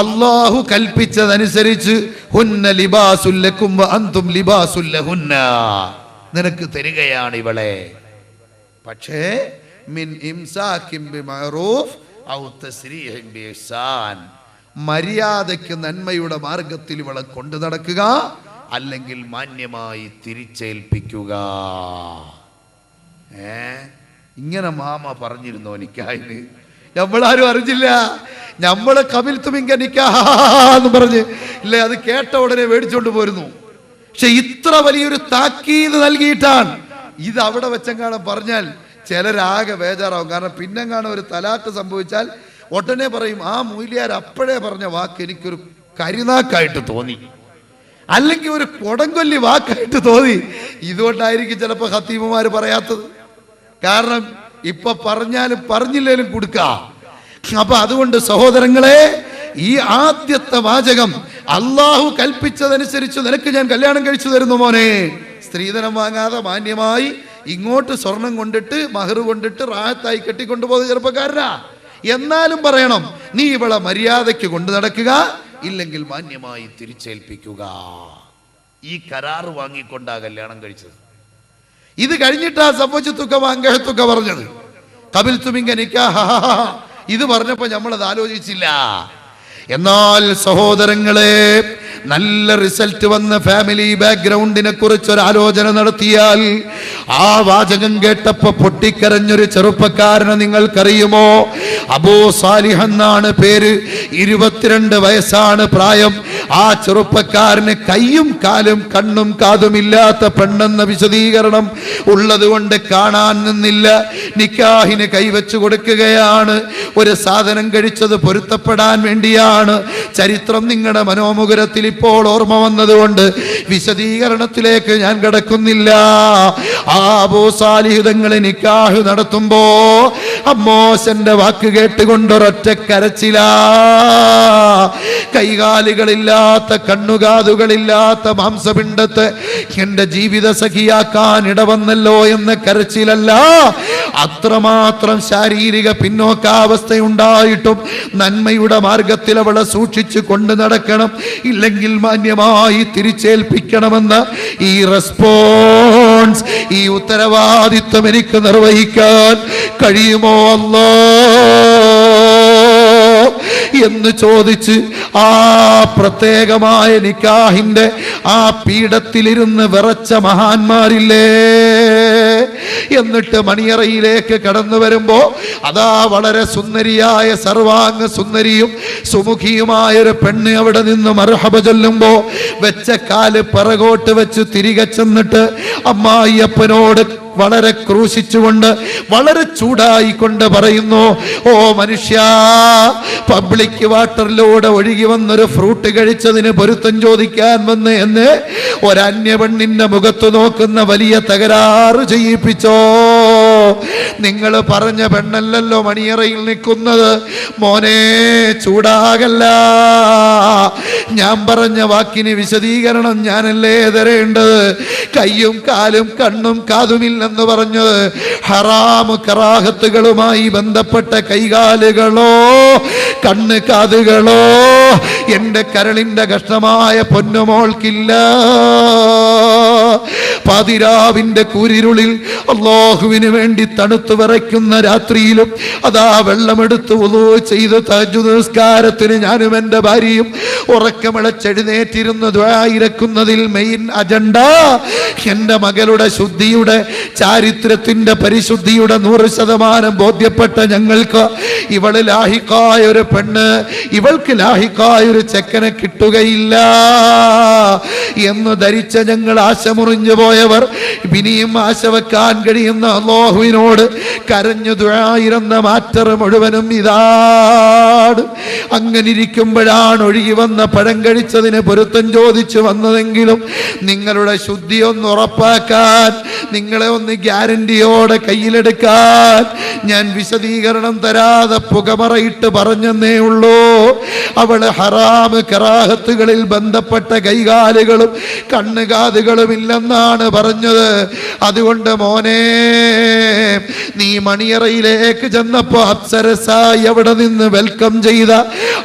അല്ലാഹു കൽപ്പിച്ചതനുസരിച്ച് ഹുന്ന ലിബാസുൽ ലക്കും വ അൻതും ലിബാസുൽ ലഹുന്ന, നിനക്ക് തരികയാണ് ഇവളെ. പക്ഷേ മിൻ ഇംസാകിൻ ബിമഅറൂഫ് ഔ തസ്രീഹിൻ ബിഇഹ്സാൻ, മര്യാദയ്ക്ക് നന്മയുടെ മാർഗത്തിൽ ഇവളെ കൊണ്ടു നടക്കുക, അല്ലെങ്കിൽ മാന്യമായി തിരിച്ചേൽപ്പിക്കുക. ഇങ്ങനെ മാമ പറഞ്ഞിരുന്നോ നിക്കാഹിന്? നമ്മളാരും അറിഞ്ഞില്ല. നമ്മള് കബിൽത്തുമിങ്ക നിക്കാഹെന്ന് പറഞ്ഞ് ഇല്ലേ, അത് കേട്ട ഉടനെ മേടിച്ചോണ്ട് പോരുന്നു. പക്ഷെ ഇത്ര വലിയൊരു താക്കീത് നൽകിയിട്ടാണ് ഇത് അവിടെ വെച്ചെങ്ങാനും പറഞ്ഞാൽ ചിലരാകെ ബേജാറാവും. കാരണം പിന്നെങ്ങാനും ഒരു തലാക്ക് സംഭവിച്ചാൽ ഉടനെ പറയും, ആ മൂല്യാർ അപ്പോഴേ പറഞ്ഞ വാക്ക് എനിക്കൊരു കരിനാക്കായിട്ട് തോന്നി, അല്ലെങ്കിൽ ഒരു കൊടങ്കൊല്ലി വാക്കായിട്ട് തോന്നി. ഇതുകൊണ്ടായിരിക്കും ചിലപ്പോൾ ഖത്തീബുമാർ പറയാത്തത്. കാരണം ഇപ്പൊ പറഞ്ഞാലും പറഞ്ഞില്ലേലും കൊടുക്കാം. അപ്പൊ അതുകൊണ്ട് സഹോദരങ്ങളെ, ഈ ആദ്യത്തെ വാചകം അള്ളാഹു കൽപ്പിച്ചതനുസരിച്ച് നിനക്ക് ഞാൻ കല്യാണം കഴിച്ചു തരുന്നു മോനെ. സ്ത്രീധനം വാങ്ങാതെ മാന്യമായി ഇങ്ങോട്ട് സ്വർണം കൊണ്ടിട്ട് മഹർ കൊണ്ടിട്ട് റാഹത്തായി കെട്ടിക്കൊണ്ടുപോകുന്ന ചെറുപ്പക്കാരനാ. എന്നാലും പറയണം, നീ ഇവളെ മര്യാദയ്ക്ക് കൊണ്ടു നടക്കുക, ഇല്ലെങ്കിൽ മാന്യമായി തിരിച്ചേൽപ്പിക്കുക. ഈ കരാറ് വാങ്ങിക്കൊണ്ടാ കല്യാണം കഴിച്ചത്. ഇത് കഴിഞ്ഞിട്ടാ സവ്വജത്തുക വാങ്കഹത്തുക പറഞ്ഞത്. ഖബിൽതുമിങ്ക നിക്കാഹ, ഇത് പറഞ്ഞപ്പോ നമ്മളത് ആലോചിച്ചില്ല. എന്നാൽ സഹോദരങ്ങളെ, നല്ല റിസൾട്ട് വന്ന ഫാമിലി ബാക്ക്ഗ്രൗണ്ടിനെ കുറിച്ച് ഒരു ആലോചന നടത്തിയാൽ, ആ വാചകം കേട്ടപ്പോ പൊട്ടിക്കരഞ്ഞൊരു ചെറുപ്പക്കാരനെ നിങ്ങൾക്കറിയുമോ? അബൂ സാലിഹ് എന്നാണ് പേര്. 22 വയസ്സാണ് പ്രായം. ആ ചെറുപ്പക്കാരന് കയ്യും കാലും കണ്ണും കാതുമില്ലാത്ത പെണ്ണെന്ന വിശദീകരണം ഉള്ളത് കൊണ്ട് കാണാൻ നിന്നില്ല. നിക്കാഹിന് കൈവച്ചു കൊടുക്കുകയാണ്. ഒരു സാധനം കഴിച്ചത് പൊരുത്തപ്പെടാൻ വേണ്ടിയാണ്. ചരിത്രം നിങ്ങളുടെ മനോമുകുരത്തിൽ ഇപ്പോൾ ഓർമ്മ വന്നതുകൊണ്ട് വിശദീകരണത്തിലേക്ക് ഞാൻ കിടക്കുന്നില്ല. ആ അബൂ സാലിഹ് തങ്ങളെ നിക്കാഹ് നടത്തുമ്പോ അമ്മോശന്റെ വാക്ക് കേട്ടുകൊണ്ടൊരൊറ്റ കരച്ചിലാ. കൈകാലുകളില്ലാത്ത, കണ്ണുകാതുകളില്ലാത്ത മാംസപിണ്ഡത്തെ എന്റെ ജീവിത സഖിയാക്കാൻ ഇടവന്നല്ലോ എന്ന കരച്ചിലല്ല. അത്രമാത്രം ശാരീരിക പിന്നോക്കാവസ്ഥയുണ്ടായിട്ടും നന്മയുടെ മാർഗത്തിൽ അവളെ സൂക്ഷിച്ചു കൊണ്ടു നടക്കണം, ഇല്ലെങ്കിൽ മാന്യമായി തിരിച്ചേൽപ്പിക്കണമെന്ന ഈ റെസ്പോൺസ്, ഈ ഉത്തരവാദിത്വം എനിക്ക് നിർവഹിക്കാൻ കഴിയുമോ അല്ലാ എന്ന് ചോദിച്ച് ആ പ്രത്യേകമായ നിക്കാഹിന്റെ ആ പീഠത്തിലിരുന്ന് വിറച്ച മഹാന്മാരില്ലേ. എന്നിട്ട് മണിയറയിലേക്ക് കടന്നു വരുമ്പോ അതാ വളരെ സുന്ദരിയായ, സർവാംഗ സുന്ദരിയും സുമുഖിയുമായ ഒരു പെണ്ണ് അവിടെ നിന്ന് മർഹബ ചൊല്ലുമ്പോ വെച്ച കാല് പിറകോട്ട് വെച്ച് തിരികെ ചെന്നിട്ട് അമ്മായിയപ്പനോട് വളരെ ക്രൂശിച്ചുകൊണ്ട്, വളരെ ചൂടായിക്കൊണ്ട് പറയുന്നു, ഓ മനുഷ്യ, പബ്ലിക് വാട്ടറിലൂടെ ഒഴുകി വന്നൊരു ഫ്രൂട്ട് കഴിച്ചതിന് പൊരുത്തം ചോദിക്കാൻ വന്ന് എന്ന് ഒരന്യ പെണ്ണിന്റെ മുഖത്ത് നോക്കുന്ന വലിയ തകരാറ് ചെയ്യിപ്പിച്ചോ? നിങ്ങൾ പറഞ്ഞ പെണ്ണല്ലല്ലോ മണിയറയിൽ നിൽക്കുന്നത്. മോനെ, ചൂടാകല്ല. ഞാൻ പറഞ്ഞ വാക്കിന് വിശദീകരണം ഞാനല്ലേ തരേണ്ടത്. കയ്യും കാലും കണ്ണും കാതുമില്ലെന്ന് പറഞ്ഞത് ഹറാമ് കറാഹത്തുകളുമായി ബന്ധപ്പെട്ട കൈകാലുകളോ കണ്ണ് കാതുകളോ എന്റെ കരളിന്റെ കഷ്ണമായ പൊന്നുമോൾക്കില്ല. പാതിരാവിന്റെ കൂരിരുളിൽ അല്ലാഹുവിന് വേണ്ടി തണുത്തു വിറയ്ക്കുന്ന രാത്രിയിലും അതാ വെള്ളമെടുത്ത് വുളൂ ചെയ്ത് തഹജ്ജുദ് നിസ്കാരത്തിന് ഞാനും എൻ്റെ ഭാര്യയും ഉറക്കമിളച്ചെഴുന്നേറ്റിരുന്ന് ദുആയിരക്കുന്നതിൽ മെയിൻ അജണ്ട എൻ്റെ മകളുടെ ശുദ്ധിയുടെ, ചാരിത്രത്തിന്റെ പരിശുദ്ധിയുടെ 100% ബോധ്യപ്പെട്ട ഞങ്ങൾക്ക് ഇവള് ലാഹിക്കായ ഒരു പെണ്ണ്, ഇവൾക്ക് ലാഹിക്കായ ഒരു ചെക്കനെ കിട്ടുകയില്ല എന്ന് ധരിച്ച ഞങ്ങൾ ആശമുറിഞ്ഞു പോയി. പോയവർ ഇനിയും ആശ വെക്കാൻ കഴിയുന്ന അല്ലാഹുവിനോട് കരഞ്ഞു ദുആയിരുന്ന മാറ്റർ മുഴുവനും ഇതാണ്. അങ്ങനെ ഇരിക്കുമ്പോഴാണ് ഒഴുകി വന്ന പഴം കഴിച്ചതിന് പൊരുത്തം ചോദിച്ചു വന്നതെങ്കിലും നിങ്ങളുടെ ശുദ്ധി ഒന്ന് ഉറപ്പാക്കാൻ, നിങ്ങളെ ഒന്ന് ഗ്യാരണ്ടിയോടെ കയ്യിലെടുക്കാൻ ഞാൻ വിശദീകരണം തരാതെ പുകമറയിട്ട് പറഞ്ഞെന്നേ ഉള്ളൂ. അവള് ഹറാം കറാഹത്തുകളിൽ ബന്ധപ്പെട്ട കൈകാലുകളും കണ്ണുകാതുകളും ഇല്ലെന്നാണ് പറഞ്ഞത്. അതുകൊണ്ട് മോനെ, നീ മണിയറയിലേക്ക് ചെന്നപ്പോ അപ്സരസായി അവിടെ നിന്ന് വെൽക്കം ചെയ്ത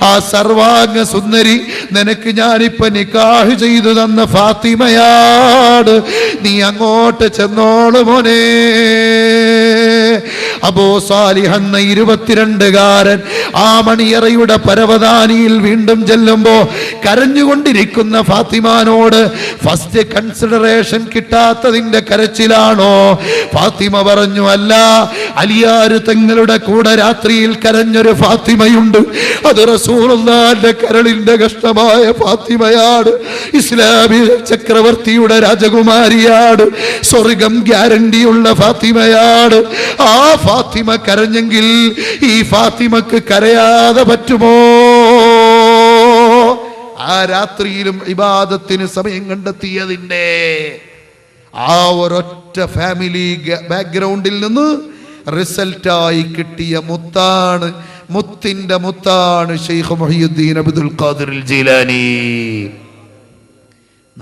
ആ സർവാംഗ സുന്ദരി നിനക്ക് ഞാനിപ്പോ നിക്കാഹ് ചെയ്തു തന്ന ഫാത്തിമയാണ്. നീ അങ്ങോട്ട് ചെന്നോളു മോനെ. അബൂ സാലിഹ് എന്ന 22കാരൻ ആ മണിയറയുടെ പരവതാനിയിൽ വീണ്ടും ചെല്ലുമ്പോ കരഞ്ഞുകൊണ്ടിരിക്കുന്ന ഫാത്തിമാനോട് ഫസ്റ്റ് കൺസിഡറേഷൻ കിട്ടാത്തതിന്റെ കരച്ചിലാണോ? ഫാത്തിമ പറഞ്ഞു, അല്ല, അലിയാര് തങ്ങളുടെ കൂടെ രാത്രിയിൽ കരഞ്ഞൊരു ഫാത്തിമയുണ്ട്. അത് റസൂലുള്ളാഹിന്റെ കരളിന്റെ കഷ്ടമായ ഫാത്തിമയാണ്. ഇസ്ലാമിക ചക്രവർത്തിയുടെ രാജകുമാരിയാണ്. സ്വർഗം ഗ്യാരണ്ടിയുള്ള ഫാത്തിമയാണ്. ആ ഫാത്തിമ കരഞ്ഞെങ്കിൽ ഈ ഫാത്തിമക്ക് കരയാതെ പറ്റുമോ? ആ രാത്രിയിലും ഇബാദത്തിന് സമയം കണ്ടെത്തിയതിന്റെ ആ ഒരൊറ്റ ഫാമിലി ബാക്ക്ഗ്രൗണ്ടിൽ നിന്ന് റിസൾട്ടായി കിട്ടിയ മുത്താണ്, മുത്തിന്റെ മുത്താണ് ശൈഖ് മുഹിയുദ്ദീൻ അബ്ദുൽ ഖാദിർ ജീലാനി.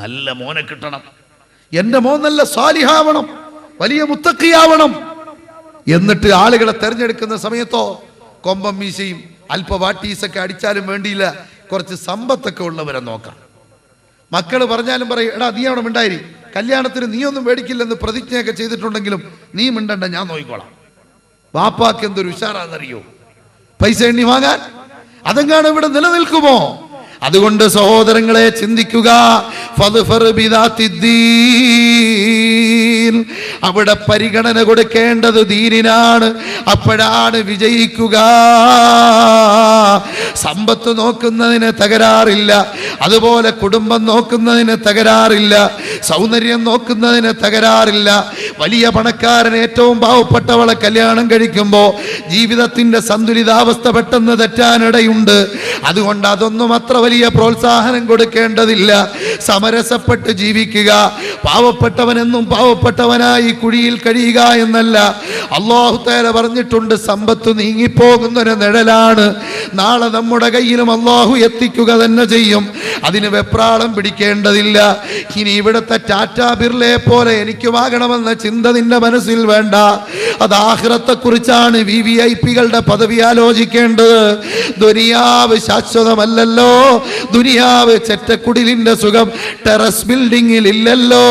നല്ല മോനെ കിട്ടണം, എന്റെ മോൻ നല്ല സാലിഹാവണം, വലിയ മുത്തഖിയാവണം. എന്നിട്ട് ആളുകളെ തെരഞ്ഞെടുക്കുന്ന സമയത്തോ കൊമ്പം മീശയും അല്പ വാട്ടീസൊക്കെ അടിച്ചാലും വേണ്ടിയില്ല, കുറച്ച് സമ്പത്തൊക്കെ ഉള്ളവരെ നോക്കാം. മക്കള് പറഞ്ഞാലും പറയും, എടാ നീ അവിടെ മിണ്ടായി, കല്യാണത്തിന് നീ ഒന്നും മേടിക്കില്ലെന്ന് പ്രതിജ്ഞയൊക്കെ ചെയ്തിട്ടുണ്ടെങ്കിലും നീ മിണ്ടണ്ട, ഞാൻ നോക്കിക്കോളാം. വാപ്പാക്ക് എന്തൊരു ഉഷാറാന്നറിയോ പൈസ എണ്ണി വാങ്ങാൻ? അതെങ്ങാണ് ഇവിടെ നിലനിൽക്കുമോ? അതുകൊണ്ട് സഹോദരങ്ങളെ ചിന്തിക്കുക. അവിടെ പരിഗണന കൊടുക്കേണ്ടത് ദീനിനാണ്. അപ്പോഴാണ് വിജയിക്കുക. സമ്പത്ത് നോക്കുന്നതിന് തകരാറില്ല, അതുപോലെ കുടുംബം നോക്കുന്നതിന് തകരാറില്ല, സൗന്ദര്യം നോക്കുന്നതിന് തകരാറില്ല. വലിയ പണക്കാരൻ ഏറ്റവും പാവപ്പെട്ടവളെ കല്യാണം കഴിക്കുമ്പോ ജീവിതത്തിന്റെ സന്തുലിതാവസ്ഥ പെട്ടെന്ന് തെറ്റാനിടയുണ്ട്. അതുകൊണ്ട് അതൊന്നും അത്ര വലിയ പ്രോത്സാഹനം കൊടുക്കേണ്ടതില്ല. സമരസപ്പെട്ട് ജീവിക്കുക. പാവപ്പെട്ടവനെന്നും പാവപ്പെട്ടവനായി കുഴിയിൽ കഴിയുക എന്നല്ല. അല്ലാഹു തആല പറഞ്ഞിട്ടുണ്ട്, സമ്പത്ത് നീങ്ങിപ്പോകുന്നൊരു നിഴലാണ്. നാളെ നമ്മുടെ കയ്യിലും അല്ലാഹു എത്തിക്കുക തന്നെ ചെയ്യും. അതിന് വെപ്രാളം പിടിക്കേണ്ടതില്ല. ഇനി ഇവിടുത്തെ ടാറ്റാ ബിർലയെ പോലെ എനിക്കുമാകണമെന്ന ചിന്ത നിന്റെ മനസ്സിൽ വേണ്ട. അത് ആഖിറത്തെ കുറിച്ചാണ്. VVIPകളുടെ പദവി ആലോചിക്കേണ്ടത്. ദുനിയാവ് ശാശ്വതമല്ലല്ലോ. ദുനിയാവ് ചെറ്റക്കുടിലിന്റെ സുഖം ടെറസ് ബിൽഡിങ്ങിൽ ഇല്ലല്ലോ.